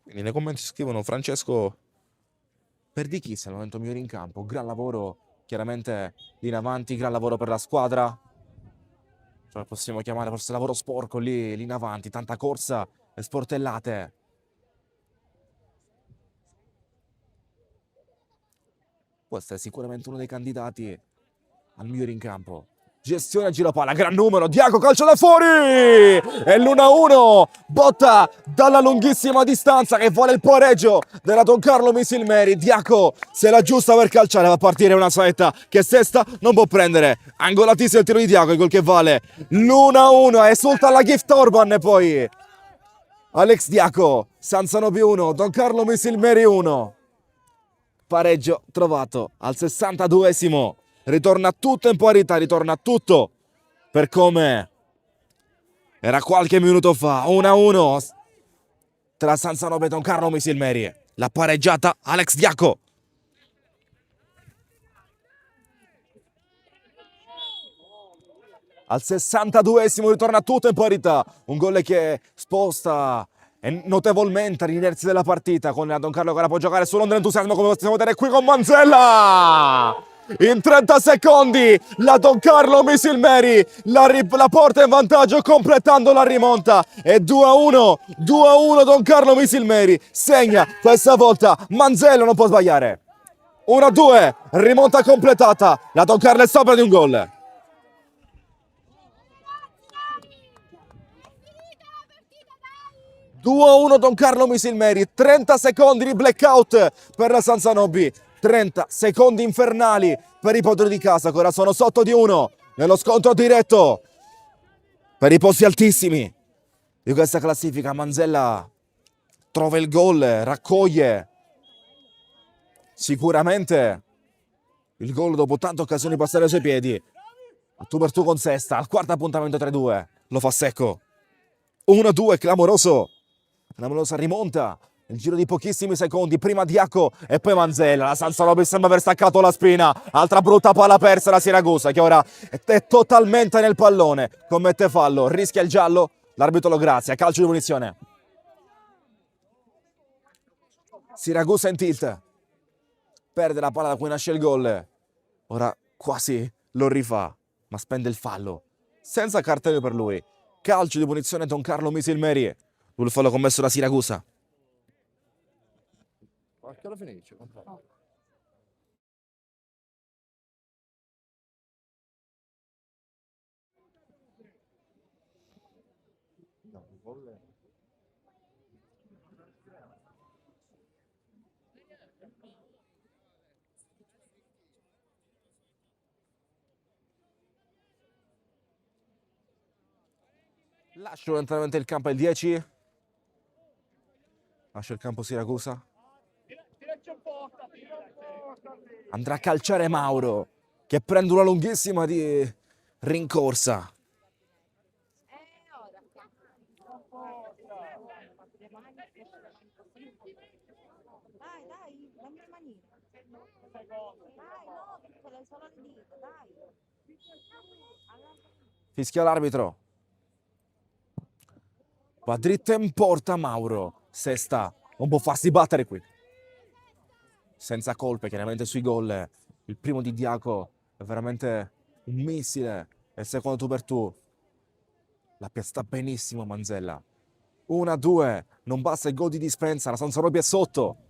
Quindi nei commenti scrivono Francesco per Di Chizzi al momento migliore in campo. Gran lavoro chiaramente lì in avanti, gran lavoro per la squadra. Cioè, possiamo chiamare forse lavoro sporco lì in avanti, tanta corsa e sportellate. Questo è sicuramente uno dei candidati al migliore in campo. Gestione a giro palla, gran numero, Diaco calcio da fuori! E l'1-1, botta dalla lunghissima distanza che vuole il pareggio della Don Carlo Misilmeri. Diaco se la giusta per calciare, va a partire una saetta che Sesta non può prendere. Angolatissimo il tiro di Diaco, il gol che vale l'1-1, esulta la Gift Orban e poi Alex Diaco, San Zanobi 1, Don Carlo Misilmeri 1. Pareggio trovato al 62esimo. Ritorna tutto in parità, ritorna tutto per come era qualche minuto fa. 1-1 tra San Zanobi e Don Carlo Misilmeri. La pareggiata Alex Diaco. Al 62esimo ritorna tutto in parità. Un gol che sposta notevolmente l'inerzia della partita, con Don Carlo che ora può giocare sull'onda dell'entusiasmo, come possiamo vedere qui con Manzella. In 30 secondi la Don Carlo Misilmeri la porta in vantaggio completando la rimonta. E 2-1 Don Carlo Misilmeri segna questa volta. Manzella non può sbagliare. 1-2, rimonta completata. La Don Carlo è sopra di un gol. 2-1 Don Carlo Misilmeri, 30 secondi di blackout per la San Zanobi, 30 secondi infernali per i padroni di casa, che ora sono sotto di 1 nello scontro diretto per i posti altissimi di questa classifica. Manzella trova il gol, raccoglie sicuramente il gol dopo tante occasioni passate ai suoi piedi. A tu per tu con Sesta, al quarto appuntamento 3-2, lo fa secco. 1-2, clamoroso. Clamorosa rimonta nel giro di pochissimi secondi, prima Diaco e poi Manzella. La San Zanobi sembra aver staccato la spina, altra brutta palla persa da Siragusa, che ora è totalmente nel pallone, commette fallo, rischia il giallo, l'arbitro lo grazia, calcio di punizione. Siragusa in tilt, perde la palla da cui nasce il gol, ora quasi lo rifà, ma spende il fallo, senza cartello per lui. Calcio di punizione Don Carlo Misilmeri. Il fallo commesso da Siragusa. Che lo finisce? Lascia lentamente il campo il 10. Lascia il campo Siracusa. Tiraci un po', Andrà a calciare Mauro, che prende una lunghissima di rincorsa. Ora. Dai, dai, dammi le manine. Dai, no, che le solo le dita, dai. Fischia l'arbitro. Va dritto in porta Mauro. Sesta, non può farsi battere qui. Senza colpe, chiaramente sui gol. Il primo di Diaco è veramente un missile. E il secondo tu per tu. La piazza benissimo Manzella. 1-2. Non basta il gol di dispensa. La Sansonobia è sotto.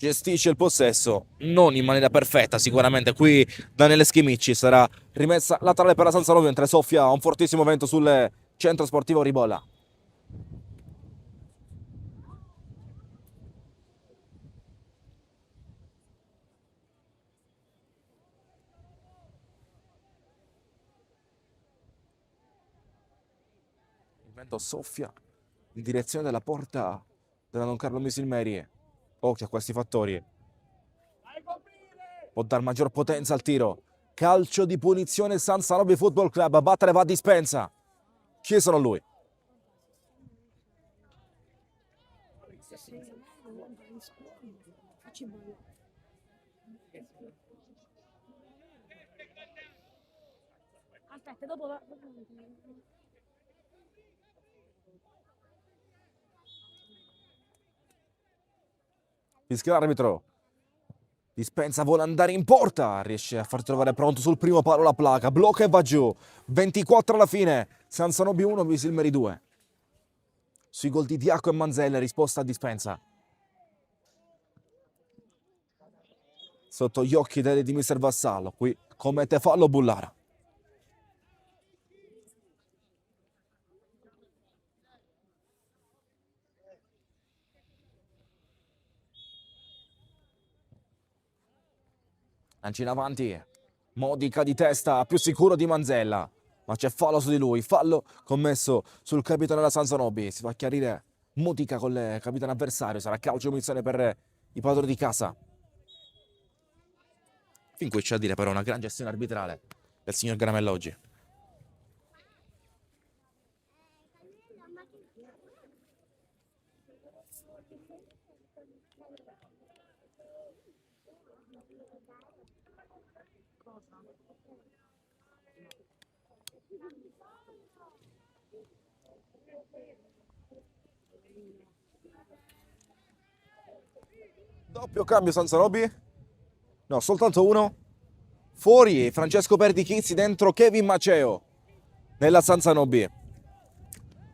Gestisce il possesso, non in maniera perfetta sicuramente. Qui Daniele Schimicci sarà rimessa laterale per la Sansonobia, mentre soffia un fortissimo vento sul centro sportivo Ribolla. Il vento soffia in direzione della porta della Don Carlo Misilmeri. Occhio a questi fattori. Può dar maggior potenza al tiro. Calcio di punizione Sansonobia Football Club. A battere va a dispensa. Chi sono lui? Aspetta, dopo va. Fischia l'arbitro. Dispensa, vuole andare in porta. Riesce a far trovare pronto sul primo palo la placa. Blocca e va giù. 24 alla fine. Sansonobia 1, Misilmeri 2. Sui gol di Diaco e Manzella, risposta a dispensa. Sotto gli occhi di Mister Vassallo. Qui commette fallo Bullara. Lanci in avanti. Modica di testa, più sicuro di Manzella. Ma c'è fallo su di lui. Fallo commesso sul capitano della Sansonobia. Si fa chiarire Modica con il capitano avversario. Sarà calcio di punizione per i padroni di casa. Fin qui c'è da dire però una gran gestione arbitrale del signor Garamella oggi. Doppio cambio Sansonobia. No, soltanto uno. Fuori Francesco Perdichizzi, dentro Kevin Maceo nella Sansonobia.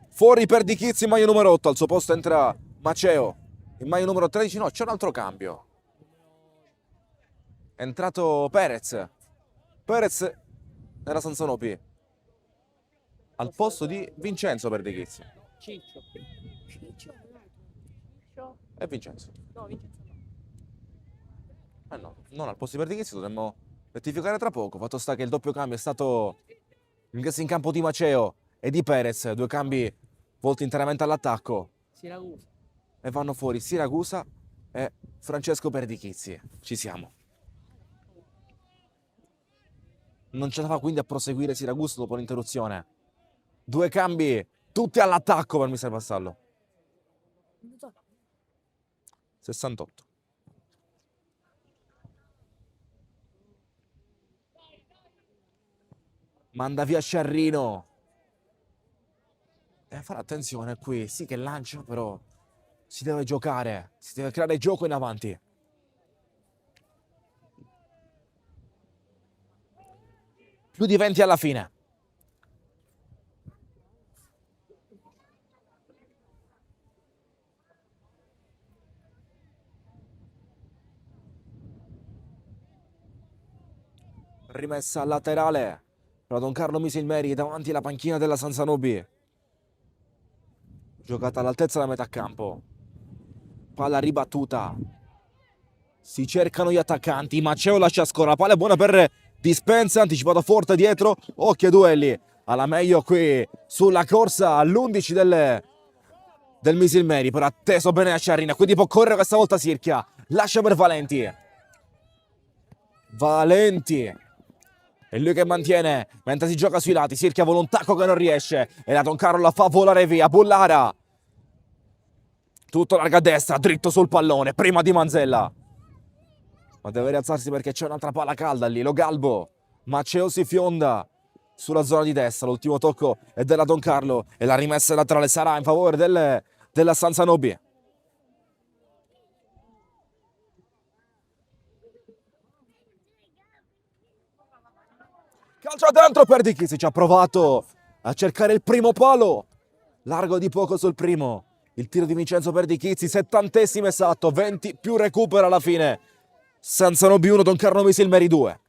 Fuori Perdichizzi, maglia numero 8, al suo posto entra Maceo. In maglia numero 13 no, c'è un altro cambio. È entrato Perez. Perez nella Sansonobia. Al posto di Vincenzo Perdichizzi. Ciccio. E Vincenzo. No, Vincenzo. No, non al posto di Perdichizzi, dovremmo rettificare tra poco. Fatto sta che il doppio cambio è stato l'ingresso in campo di Maceo e di Perez, due cambi volti interamente all'attacco. Siracusa. E vanno fuori Siracusa e Francesco Perdichizzi. Ci siamo. Non ce la fa quindi a proseguire Siracusa dopo l'interruzione. Due cambi, tutti all'attacco per Mister Vassallo. 68. Manda via Sciarrino. Deve fare attenzione qui. Sì che lancia, però si deve giocare. Si deve creare gioco in avanti. Più di 20 alla fine. Rimessa laterale per Don Carlo Misilmeri davanti alla panchina della Sansonobia. Giocata all'altezza della metà campo. Palla ribattuta. Si cercano gli attaccanti. Maceo lascia scorrere. La palla è buona per Dispensa, anticipato forte dietro, occhio ai duelli, alla meglio qui sulla corsa all'11 del Misilmeri, però atteso bene a Sciarrina, quindi può correre questa volta Sirchia, lascia per Valenti. È lui che mantiene mentre si gioca sui lati. Sirchia vuole un tacco che non riesce e la Doncarlo la fa volare via. Bullara tutto larga a destra, dritto sul pallone, prima di Manzella, ma deve rialzarsi perché c'è un'altra palla calda lì. Lo Galbo, Maceo si fionda sulla zona di destra, l'ultimo tocco è della Doncarlo e la rimessa laterale sarà in favore della Sanzanobi. Calcio dentro per Di Chisi, ci ha provato a cercare il primo palo, largo di poco sul primo. Il tiro di Vincenzo per Di Chizzi, 70esimo esatto, 20 più recupero alla fine. Sanzanobi 1, Doncarlo Misilmeri 2.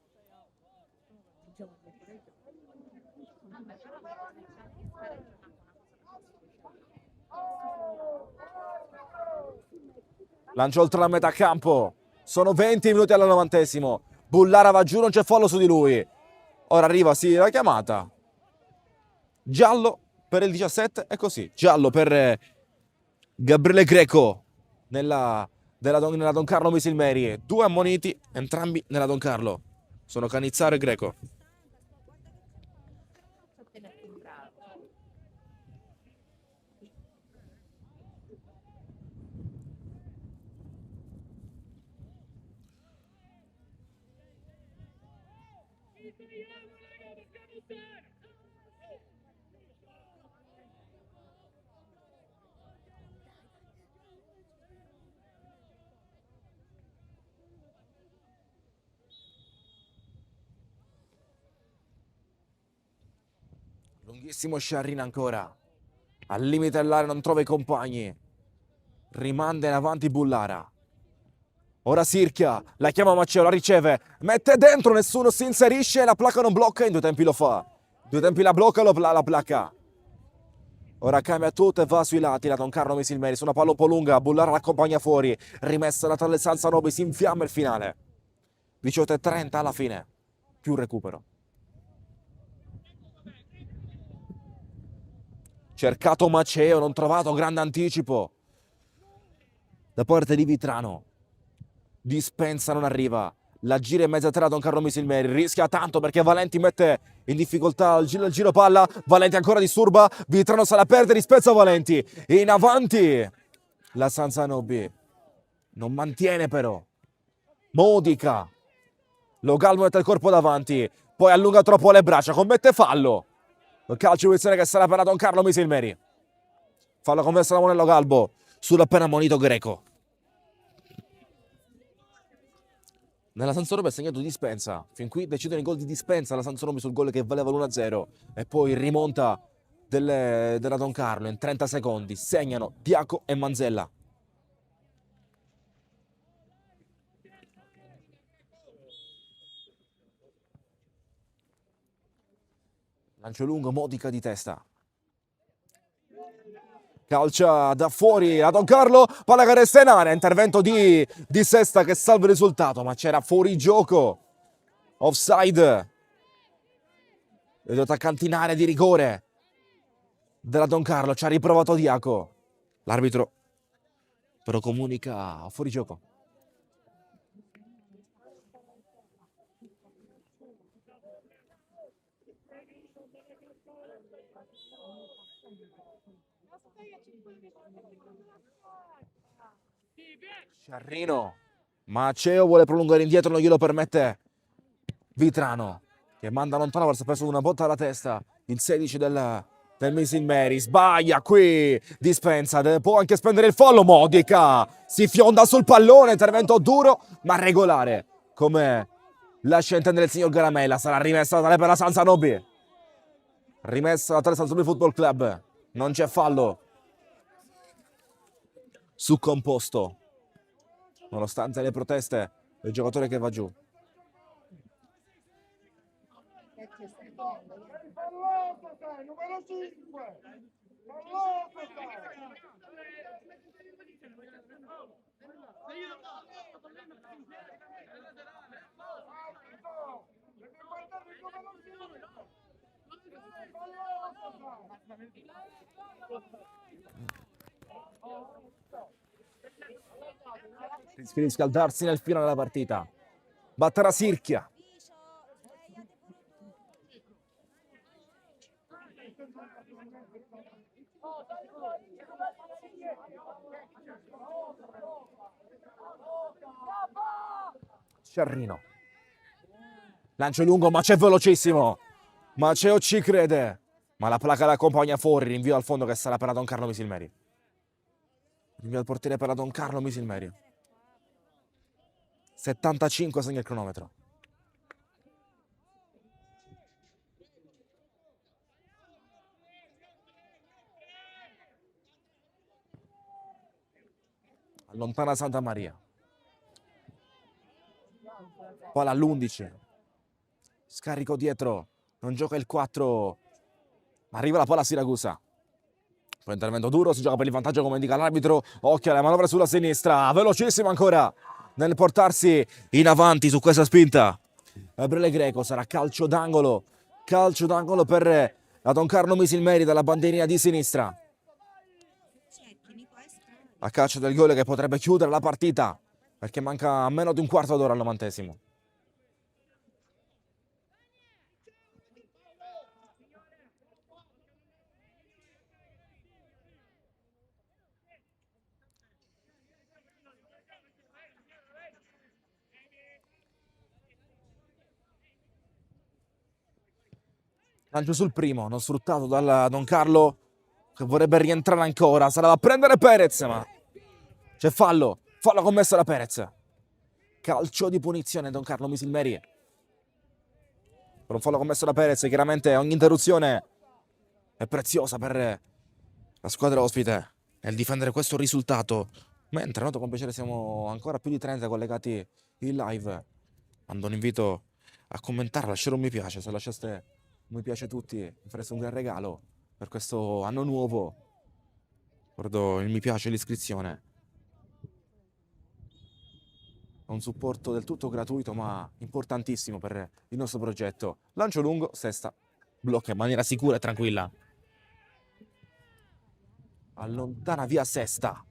Lancio oltre la metà campo. Sono 20 minuti al 90esimo. Bullara va giù, non c'è fallo su di lui. Ora arriva, sì, la chiamata. Giallo per il 17 e così. Giallo per Gabriele Greco nella Doncarlo Misilmeri. 2 ammoniti, entrambi nella Doncarlo. Sono Canizzaro e Greco. Lunghissimo Sciarrina ancora. Al limite dell'area non trova i compagni. Rimanda in avanti Bullara. Ora Sirchia, la chiama Maceo, la riceve. Mette dentro, nessuno si inserisce. La placca non blocca, in 2 tempi lo fa. 2 tempi la blocca, la placca. Ora cambia tutto e va sui lati la Doncarlo Misilmeri. Su una palla un po' lunga, Bullara l'accompagna fuori. Rimessa laterale Sanzanobi, si infiamma il finale. 18:30 alla fine. Più recupero. Cercato Maceo, non trovato, grande anticipo da parte di Vitrano. Dispensa non arriva, la gira in mezzo a terra Doncarlo Misilmeri, rischia tanto perché Valenti mette in difficoltà il giro palla. Valenti ancora disturba, Vitrano se la perde, dispensa Valenti in avanti. La Sanzanobi non mantiene però, Modica, Lo Galbo mette il corpo davanti, poi allunga troppo le braccia, commette fallo. Calcio di punizione che sarà per la Doncarlo Misilmeri. Fallo converso da Monello Galbo sull'appena ammonito Greco. Nella Sanzanobi ha segnato Dispensa. Fin qui decidono i gol di Dispensa la Sanzanobi sul gol che valeva l'1-0 e poi rimonta della Doncarlo in 30 secondi. Segnano Diaco e Manzella. Lancio lungo, Modica di testa. Calcia da fuori a Doncarlo, palla che resta in area, intervento di Sesta che salva il risultato, ma c'era fuori gioco. Offside. Vedo attaccante in area di rigore della Doncarlo, ci ha riprovato Diaco. L'arbitro però comunica fuori gioco. Sciarrino, Maceo vuole prolungare indietro, non glielo permette Vitrano, che manda lontano verso preso una botta alla testa. Il 16 del Misilmeri sbaglia qui, Dispensa, può anche spendere il fallo. Modica si fionda sul pallone, intervento duro ma regolare, come lascia intendere il signor Garamella. Sarà rimessa tale per la Sanzanobi, rimessa la tale Sanzanobi Football Club, non c'è fallo su composto nonostante le proteste del giocatore che va giù. Numero 5. Falloso Rischia di scaldarsi nel finale della partita. Batterà Sirchia. Vicio, svegliati pure tu. Sciarrino. Lancio lungo, ma c'è velocissimo. Maceo ci crede. Ma la placa la accompagna fuori. Rinvio al fondo che sarà per la Don Carlo Misilmeri. Rinvio al portiere per la Don Carlo Misilmeri. 75 segna il cronometro. Allontana Santa Maria. Palla all'11. Scarico dietro. Non gioca il 4. Arriva la palla a Siragusa. Poi intervento duro, si gioca per il vantaggio come indica l'arbitro. Occhio alla manovra sulla sinistra. Velocissimo ancora nel portarsi in avanti su questa spinta. Gabriele Greco, sarà calcio d'angolo. Calcio d'angolo per la Don Carlo Misilmeri dalla bandierina di sinistra. A caccia del gol che potrebbe chiudere la partita, perché manca meno di un quarto d'ora al 90°. Lancio sul primo, non sfruttato dal Don Carlo, che vorrebbe rientrare ancora. Sarà da prendere Perez, ma c'è fallo. Fallo commesso da Perez. Calcio di punizione Don Carlo Misilmeri. Per un fallo commesso da Perez, chiaramente ogni interruzione è preziosa per la squadra ospite nel difendere questo risultato. Mentre noto con piacere siamo ancora più di 30 collegati in live. Mando un invito a commentare, a lasciare un mi piace. Se lasciaste un mi piace tutti, mi fareste un gran regalo per questo anno nuovo. Ricordo il mi piace e l'iscrizione. È un supporto del tutto gratuito ma importantissimo per il nostro progetto. Lancio lungo, Sesta blocca in maniera sicura e tranquilla. Allontana via Sesta.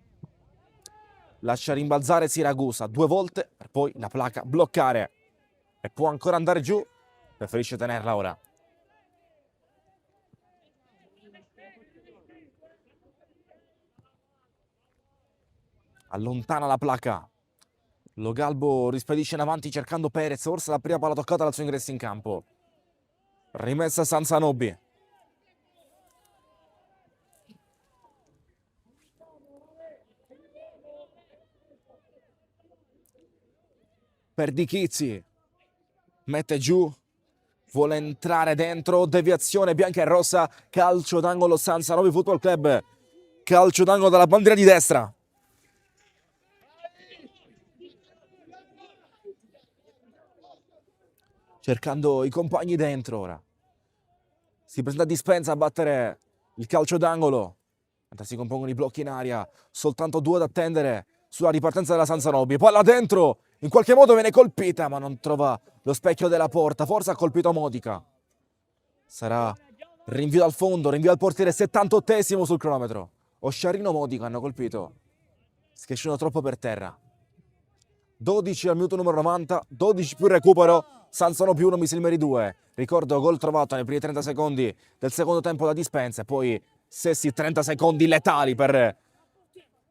Lascia rimbalzare Siragusa 2 volte per poi la placa bloccare. E può ancora andare giù. Preferisce tenerla ora. Allontana la placa. Lo Galbo rispedisce in avanti cercando Perez. Forse la prima palla toccata dal suo ingresso in campo. Rimessa Sansanobi. Perdichizzi. Mette giù. Vuole entrare dentro. Deviazione bianca e rossa. Calcio d'angolo Sansanobi Football Club. Calcio d'angolo dalla bandiera di destra. Cercando i compagni dentro ora. Si presenta Dispenza a battere il calcio d'angolo. Mentre si compongono i blocchi in aria. Soltanto 2 ad attendere sulla ripartenza della Sansanobi. Palla dentro. In qualche modo viene colpita ma non trova lo specchio della porta. Forse ha colpito Modica. Sarà rinvio dal fondo. Rinvio al portiere 78° sul cronometro. Osciarino Modica hanno colpito. Schiacciano troppo per terra. 12 al minuto numero 90. 12 più recupero. Sansanobi 1, Misilmeri 2. Ricordo gol trovato nei primi 30 secondi del secondo tempo da Dispenza. E poi stessi 30 secondi letali per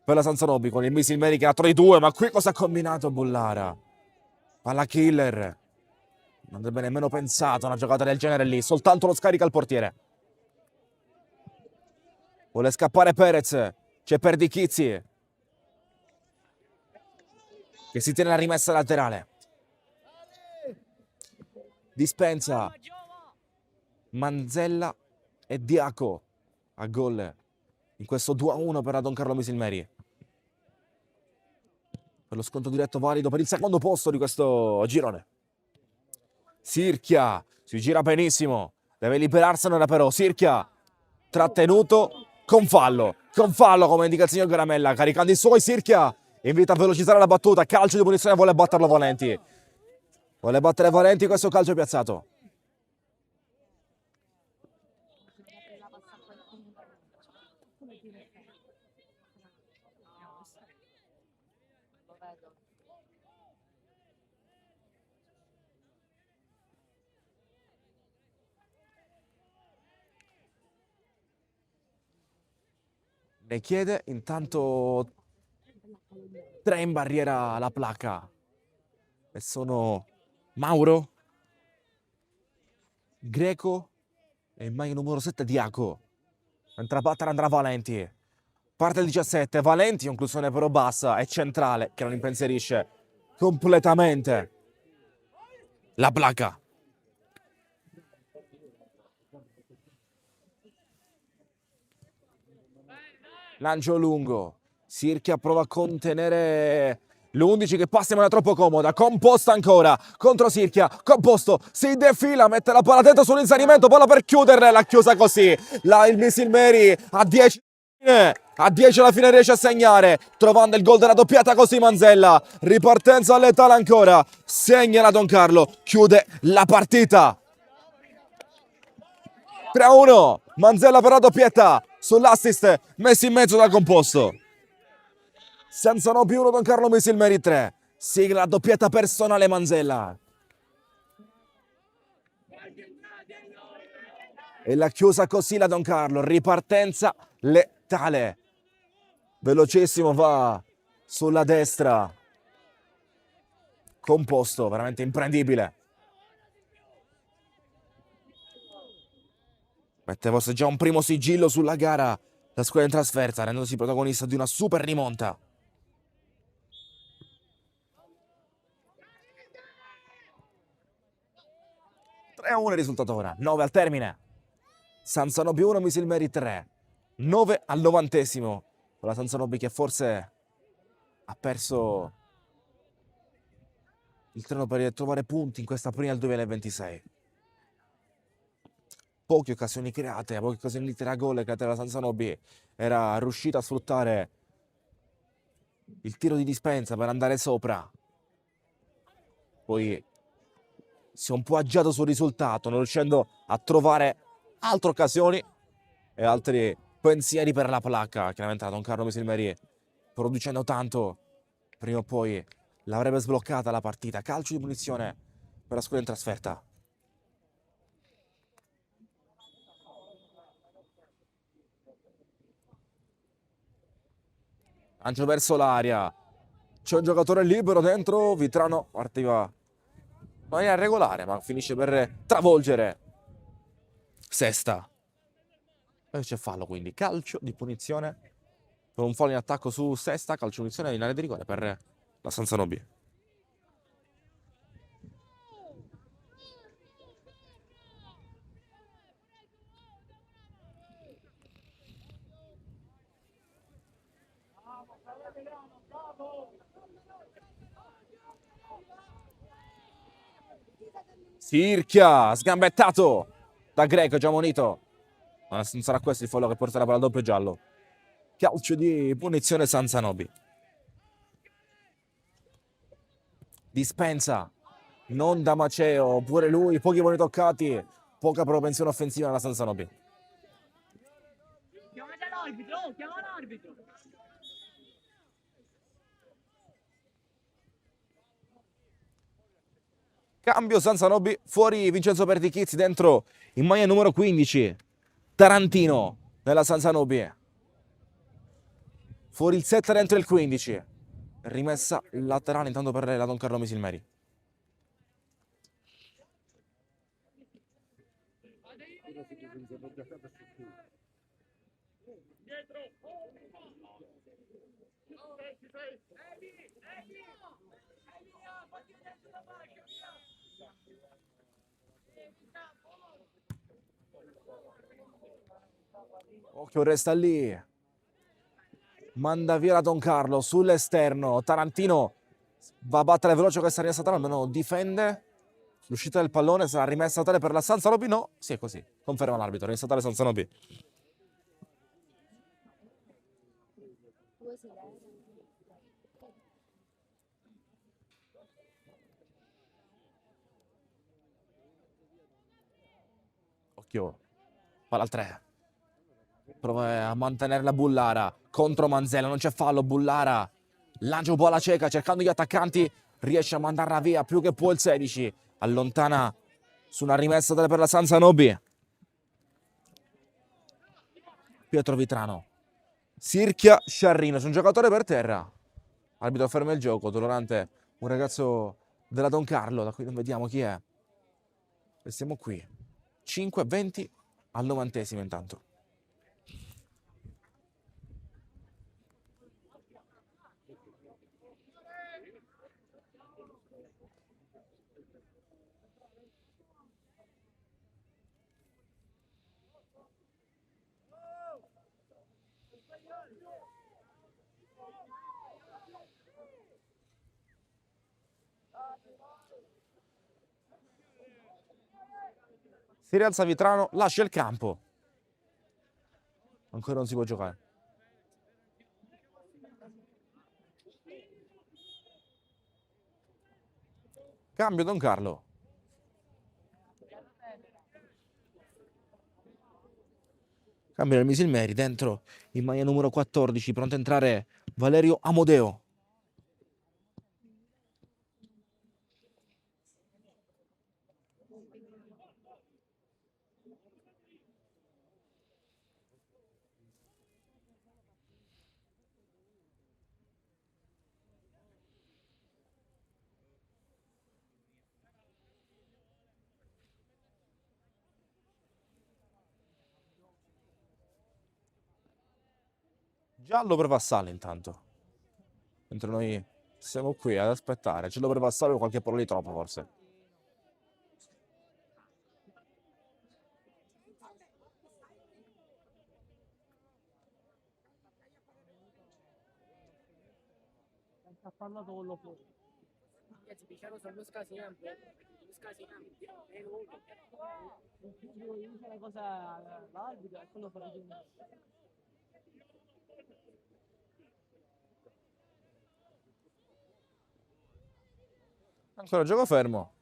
la Sansanobi con il Misilmeri che ha 3-2. Ma qui cosa ha combinato Bullara? Palla killer. Non avrebbe nemmeno pensato a una giocata del genere lì. Soltanto lo scarica al portiere. Vuole scappare Perez. C'è Perdichizzi che si tiene la rimessa laterale. Dispensa. Manzella e Diaco a gol in questo 2-1 per la Don Carlo Misilmeri. Per lo sconto diretto valido per il secondo posto di questo girone. Sirchia si gira benissimo. Deve liberarsene ora però. Sirchia trattenuto con fallo. Con fallo come indica il signor Garamella. Caricando i suoi Sirchia. Invita a velocizzare la battuta. Calcio di punizione, vuole batterlo Valenti. Vuole battere Valenti questo calcio piazzato. Ne chiede intanto 3 in barriera la placca. E sono Mauro, Greco e in maglia numero 7 Diaco. Mentre a battere andrà Valenti. Parte il 17, Valenti, conclusione però bassa, è centrale, che non impensierisce completamente la placca. Lancio lungo, Sirchia prova a contenere l'11 che passa in maniera troppo comoda, Composto ancora, contro Sirchia, Composto, si defila, mette la palla dentro sull'inserimento, palla per chiuderla, l'ha chiusa così, il Misilmeri a 10 alla fine riesce a segnare, trovando il gol della doppiata così Manzella, ripartenza letale ancora, segna la Don Carlo, chiude la partita. 3-1, Manzella per la doppietta, sull'assist messo in mezzo dal Composto. Senza no più uno Don Carlo Misilmeri 3, sigla la doppietta personale Manzella. E l'ha chiusa così la Don Carlo, ripartenza letale. Velocissimo va sulla destra. Composto, veramente imprendibile. Mette forse già un primo sigillo sulla gara la squadra in trasferta, rendendosi protagonista di una super rimonta. Il risultato ora, 9 al termine. Sansanobi 1, Misilmeri 3. 9 al 90esimo. Con la Sansanobi che forse ha perso il treno per trovare punti in questa prima del 2026. Poche occasioni create, poche occasioni di a gol create dalla Sansanobi. Era riuscita a sfruttare il tiro di dispensa per andare sopra. Poi si è un po' agiato sul risultato, non riuscendo a trovare altre occasioni e altri pensieri per la placca. Chiaramente la Don Carlo Misilmeri, producendo tanto, prima o poi l'avrebbe sbloccata la partita. Calcio di punizione per la squadra in trasferta. Lancio verso l'aria, c'è un giocatore libero dentro, Vitrano partiva in maniera regolare ma finisce per travolgere Sesta. E c'è fallo, quindi calcio di punizione per un fallo in attacco su Sesta, calcio di punizione in area di rigore per la Sansanobi. Sirchia, sgambettato da Greco, già monito. Ma non sarà questo il fallo che porterà per il doppio giallo. Calcio di punizione Sansanobi. Dispensa, non da Maceo, pure lui, pochi buoni toccati, poca propensione offensiva nella Sansanobi. Chiamate l'arbitro, chiama l'arbitro. Cambio Sansanobi, fuori Vincenzo Pertichizzi, dentro in maglia numero 15 Tarantino nella Sansanobi. Fuori il 7, dentro il 15. Rimessa laterale intanto per la Don Carlo Misilmeri. Occhio, resta lì. Manda via la Don Carlo sull'esterno. Tarantino va a battere veloce questa rimessa laterale, ma no, difende. L'uscita del pallone sarà rimessa tale per la Sansanobi. No, sì, è così. Conferma l'arbitro. Rimessa tale Sansanobi. Occhio. Palla al 3. Prova a mantenere la Bullara contro Manzella, non c'è fallo. Bullara lancia un po' alla cieca cercando gli attaccanti, riesce a mandarla via più che può il 16, allontana su una rimessa per la Sansanobi. Pietro Vitrano Sirchia Sciarrino, c'è un giocatore per terra. Arbitro ferma il gioco, dolorante un ragazzo della Don Carlo, da cui non vediamo chi è. E siamo qui. 5-20 al 90° intanto. Si rialza Vitrano, lascia il campo. Ancora non si può giocare. Cambio Don Carlo. Cambio del Misilmeri dentro in maglia numero 14, pronto a entrare Valerio Amodeo. Giallo per Vassallo intanto. Mentre noi siamo qui ad aspettare. Giallo per Vassallo, qualche parola di troppo forse. Ha parlato con lo fuori. Io dico una cosa all'arbitro e quello farà di Ancora gioco fermo.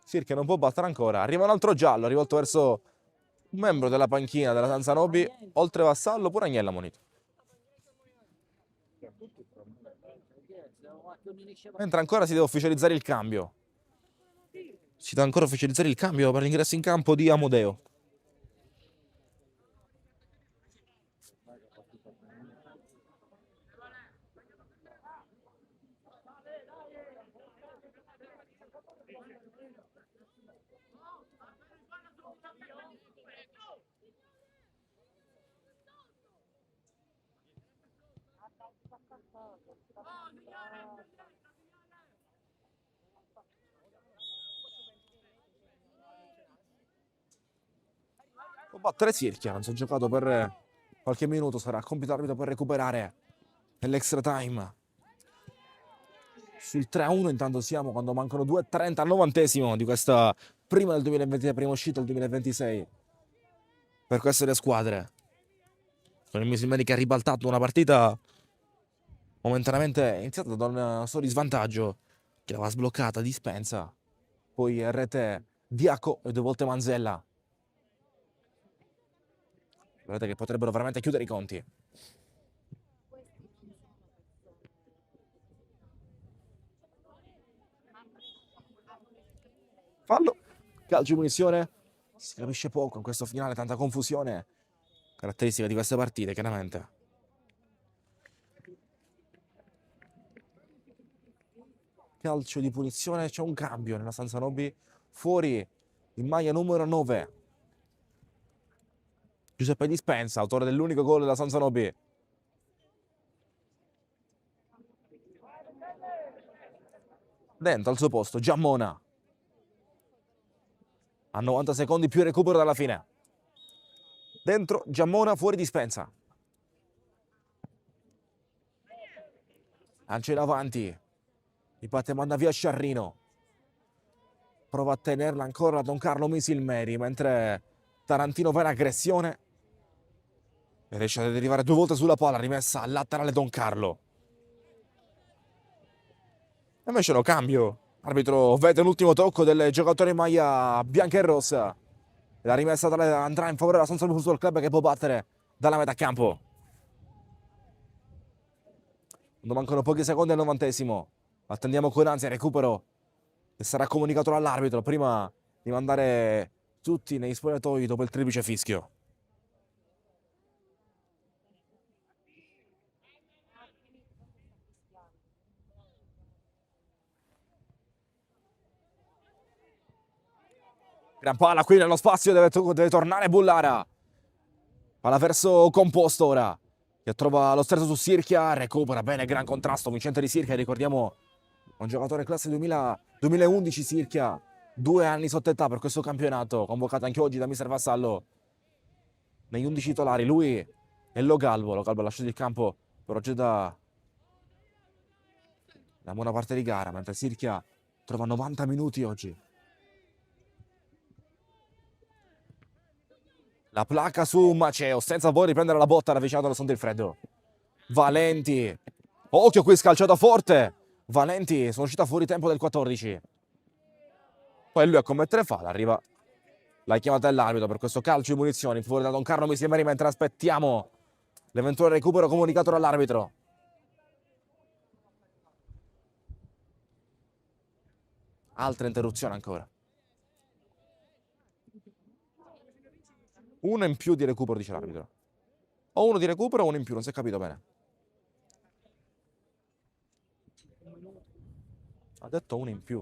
Sirchia non può battere ancora. Arriva un altro giallo, rivolto verso un membro della panchina della Sanzanobi. Oltre Vassallo, pure Agnella Monito. Mentre ancora si deve ufficializzare il cambio. Si deve ancora ufficializzare il cambio per l'ingresso in campo di Amodeo. Può battere Sirchia, non si è giocato per qualche minuto, sarà compito arbitro per recuperare nell'extra time. Sul 3-1 intanto siamo quando mancano 2:30 al 90° di questa prima del 2020, prima uscita del 2026 per queste due squadre. Con il Misilmeri che ha ribaltato una partita momentaneamente iniziata da un solo di svantaggio, che l'aveva sbloccata Dispensa, poi rete Diaco e 2 volte Manzella. Vedete che potrebbero veramente chiudere i conti. Fallo, calcio di punizione, si capisce poco in questo finale, tanta confusione, caratteristica di queste partite chiaramente. Calcio di punizione, c'è un cambio nella Sanzanobi, fuori in maglia numero 9. Giuseppe Dispensa, autore dell'unico gol della Sanzanobi. Dentro al suo posto, Giammona. A 90 secondi più recupero dalla fine. Dentro Giammona, fuori Dispensa. Lancia in avanti. Riparte, manda via Sciarrino. Prova a tenerla ancora Don Carlo Misilmeri, mentre Tarantino va in aggressione. E riesce ad arrivare 2 volte sulla palla, rimessa al laterale Don Carlo. E invece lo cambio. L'arbitro vede l'ultimo tocco del giocatore in maglia bianca e rossa. La rimessa andrà in favore della Sanzanobi Football Club che può battere dalla metà campo. Quando mancano pochi secondi al 90°. Attendiamo con ansia il recupero che sarà comunicato dall'arbitro prima di mandare tutti negli spogliatoi dopo il triplice fischio. Gran palla qui nello spazio, deve tornare Bullara. Palla verso Composto ora, che trova lo sterzo su Sirchia, recupera bene, gran contrasto, vincente di Sirchia, ricordiamo un giocatore classe 2011 Sirchia, 2 anni sotto età per questo campionato, convocato anche oggi da mister Vassallo negli 11 titolari. Lui è Lo Galbo ha lasciato il campo per oggi da buona parte di gara, mentre Sirchia trova 90 minuti oggi. La placca su Maceo, senza poi riprendere la botta, ravvicinato da Sontilfredo. Valenti. Occhio qui, scalciata forte. Valenti, sono uscita fuori tempo del 14. Poi lui a commettere fallo, arriva la chiamata dell'arbitro per questo calcio di munizioni, fuori da Don Carlo Misimeri, mentre aspettiamo l'eventuale recupero comunicato dall'arbitro. Altra interruzione ancora. Uno in più di recupero, dice l'arbitro. O uno di recupero o uno in più, non si è capito bene. Ha detto uno in più.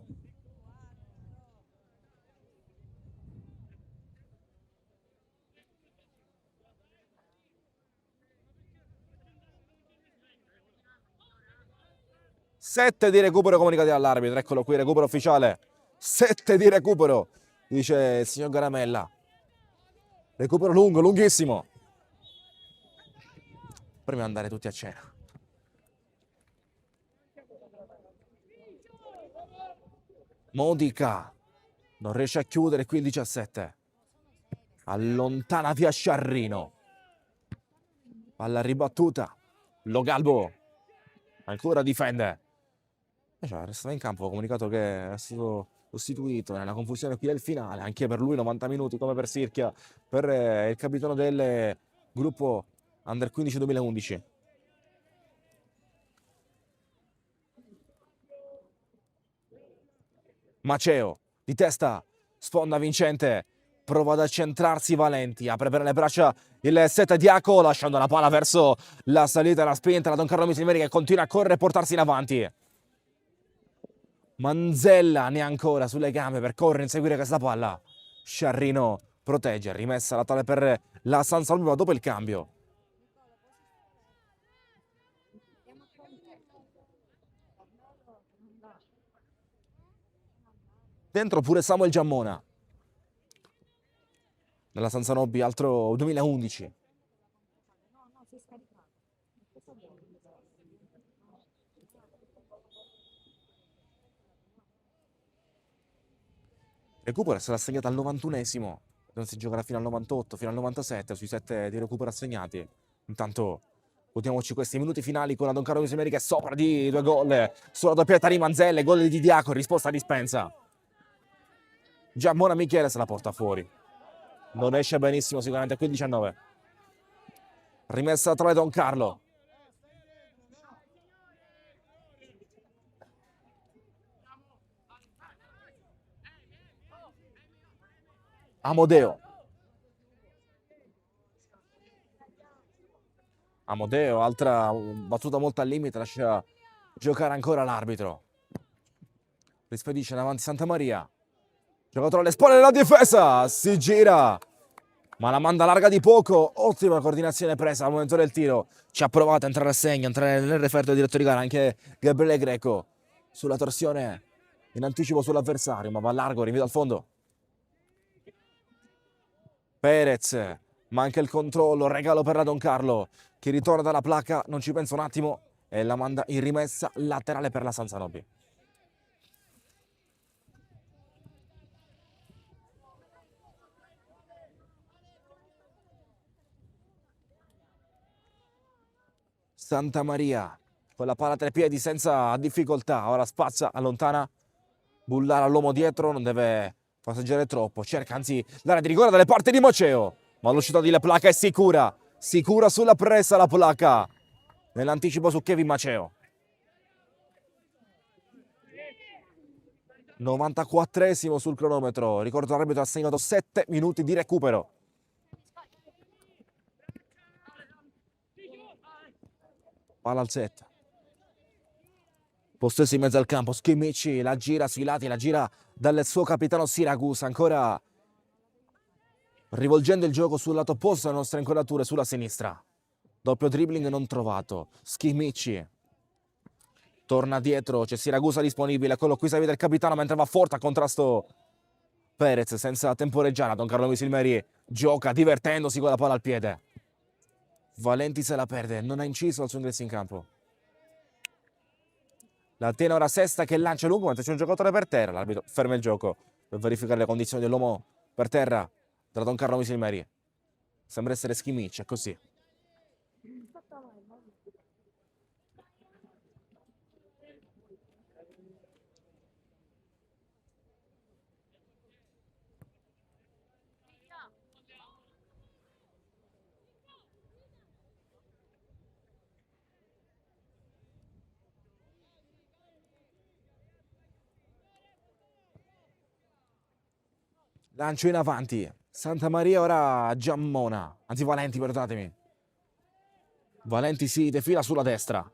Sette di recupero comunicati dall'arbitro. Eccolo qui, recupero ufficiale. 7 di recupero, dice il signor Garamella. Recupero lungo, lunghissimo. Prima di andare tutti a cena. Modica non riesce a chiudere qui il 17. Allontana via Sciarrino. Palla ribattuta. Lo Galbo ancora difende. Restava in campo, ho comunicato che è stato sostituito nella confusione qui del finale, anche per lui 90 minuti come per Sirchia, per il capitano del gruppo Under 15 2011. Maceo di testa, sponda vincente, prova ad accentrarsi Valenti, apre per le braccia il set Diaco, lasciando la palla verso la salita e la spinta da Don Carlo Misimeri, che continua a correre e portarsi in avanti. Manzella ne ha ancora sulle gambe per correre e inseguire questa palla. Sciarrino protegge, rimessa la tale per la San Salvo dopo il cambio. Dentro pure Samuel Giammona. Nella Sanzanobbi, altro 2011. Recupero sarà assegnato al 91esimo, non si giocherà fino al 98, fino al 97 sui 7 di recupero assegnati. Intanto godiamoci questi minuti finali con la Don Carlo Misimeri che è sopra di 2 gol sulla doppietta di Manzelle, gol di Diaco, risposta a dispensa. Giammona Michele se la porta fuori. Non esce benissimo sicuramente qui il 19. Rimessa tra Don Carlo. Amodeo. Altra battuta molto al limite, lascia giocare ancora l'arbitro. Rispedisce davanti Santa Maria. Giocatore alle spalle della difesa, si gira, ma la manda larga di poco. Ottima coordinazione presa al momento del tiro. Ci ha provato a entrare a segno, entrare nel referto del diretto di gara anche Gabriele Greco sulla torsione in anticipo sull'avversario, ma va largo, rinvio al fondo. Perez, manca il controllo, regalo per la Don Carlo, che ritorna dalla placca, non ci pensa un attimo e la manda in rimessa laterale per la Sanzanobbi. Santa Maria con la palla tra i piedi senza difficoltà, ora spazza, allontana, Bullara all'uomo dietro, non deve passeggiare troppo, cerca anzi l'area di rigore dalle parti di Maceo, ma l'uscita di La Placa è sicura sulla pressa la Placa, nell'anticipo su Kevin Maceo. 94esimo sul cronometro, ricordo l'arbitro ha assegnato 7 minuti di recupero. Palla al set. Possesso in mezzo al campo, Schimici la gira sui lati, la gira dal suo capitano Siragusa, ancora rivolgendo il gioco sul lato opposto alle nostre inquadrature sulla sinistra. Doppio dribbling non trovato. Schimicci torna dietro, c'è Siragusa disponibile, quello qui serve del capitano mentre va forte a contrasto Perez senza temporeggiare. Don Carlo Misilmeri gioca divertendosi con la palla al piede. Valenti se la perde, non ha inciso al suo ingresso in campo. La tiene ora Sesta che lancia lungo mentre c'è un giocatore per terra. L'arbitro ferma il gioco per verificare le condizioni dell'uomo per terra da Don Carlo Misilmeri. Sembra essere Schimicci, è così. Lancio in avanti. Santa Maria ora Giammona. Anzi Valenti, perdonatemi. Valenti si defila sulla destra.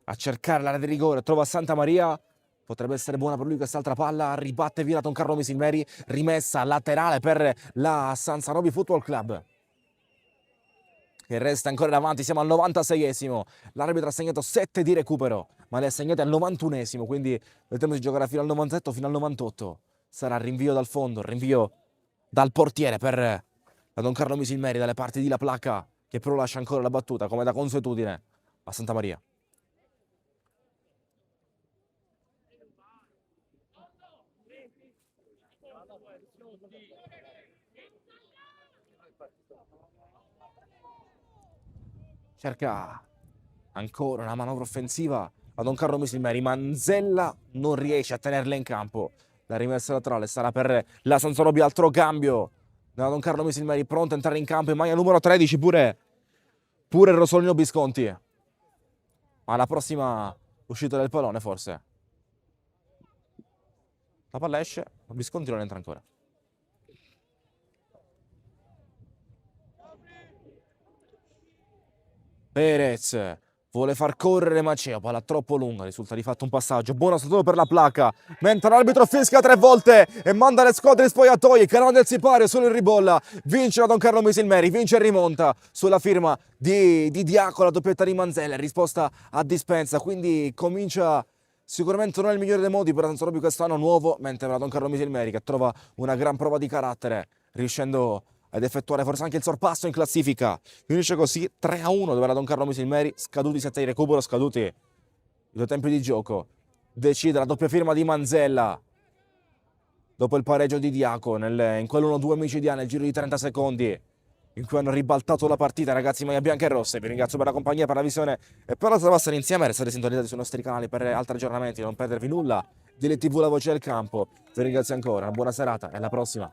A cercare l'area di rigore. Trova Santa Maria. Potrebbe essere buona per lui quest'altra palla. Ribatte via Don Carlo Misilmeri. Rimessa laterale per la Sansanobi Football Club. Che resta ancora in avanti. Siamo al 96esimo. L'arbitro ha segnato 7 di recupero. Ma le ha segnate al 91esimo. Quindi vedremo si giocherà fino al 97 o fino al 98. Sarà rinvio dal fondo, rinvio dal portiere per la Don Carlo Misilmeri dalle parti di La Placca, che però lascia ancora la battuta come da consuetudine a Santa Maria. Cerca ancora una manovra offensiva a Don Carlo Misilmeri. Manzella non riesce a tenerla in campo. La rimessa laterale sarà per la Sansanobi, altro cambio da Don Carlo Misilmeri, pronto a entrare in campo in maglia numero 13 pure Rosolino Visconti. Ma la prossima uscita del pallone forse. La palla esce, ma Visconti non entra ancora. Perez vuole far correre Maceo, palla troppo lunga, risulta di fatto un passaggio. Buono solo per La Placca, mentre l'arbitro fischia 3 volte e manda le squadre in spogliatoi. Canone del Sipario solo in ribolla. Vince la Don Carlo Misilmeri, vince e rimonta sulla firma di Diaco, la doppietta di Manzella, risposta a dispensa. Quindi comincia sicuramente non è il migliore dei modi per Sansanobi quest'anno nuovo, mentre la Don Carlo Misilmeri che trova una gran prova di carattere, riuscendo ad effettuare forse anche il sorpasso in classifica. Finisce così 3-1 dove la Don Carlo Misilmeri, scaduti 7 di recupero, scaduti i 2 tempi di gioco. Decide la doppia firma di Manzella dopo il pareggio di Diaco in quell'1-2 micidiale nel giro di 30 secondi in cui hanno ribaltato la partita. Ragazzi, maglia bianca e rosse, vi ringrazio per la compagnia, per la visione e per la trasmissione insieme. Restate sintonizzati sui nostri canali per altri aggiornamenti, non perdervi nulla delle TV La Voce del Campo. Vi ringrazio ancora, una buona serata e alla prossima.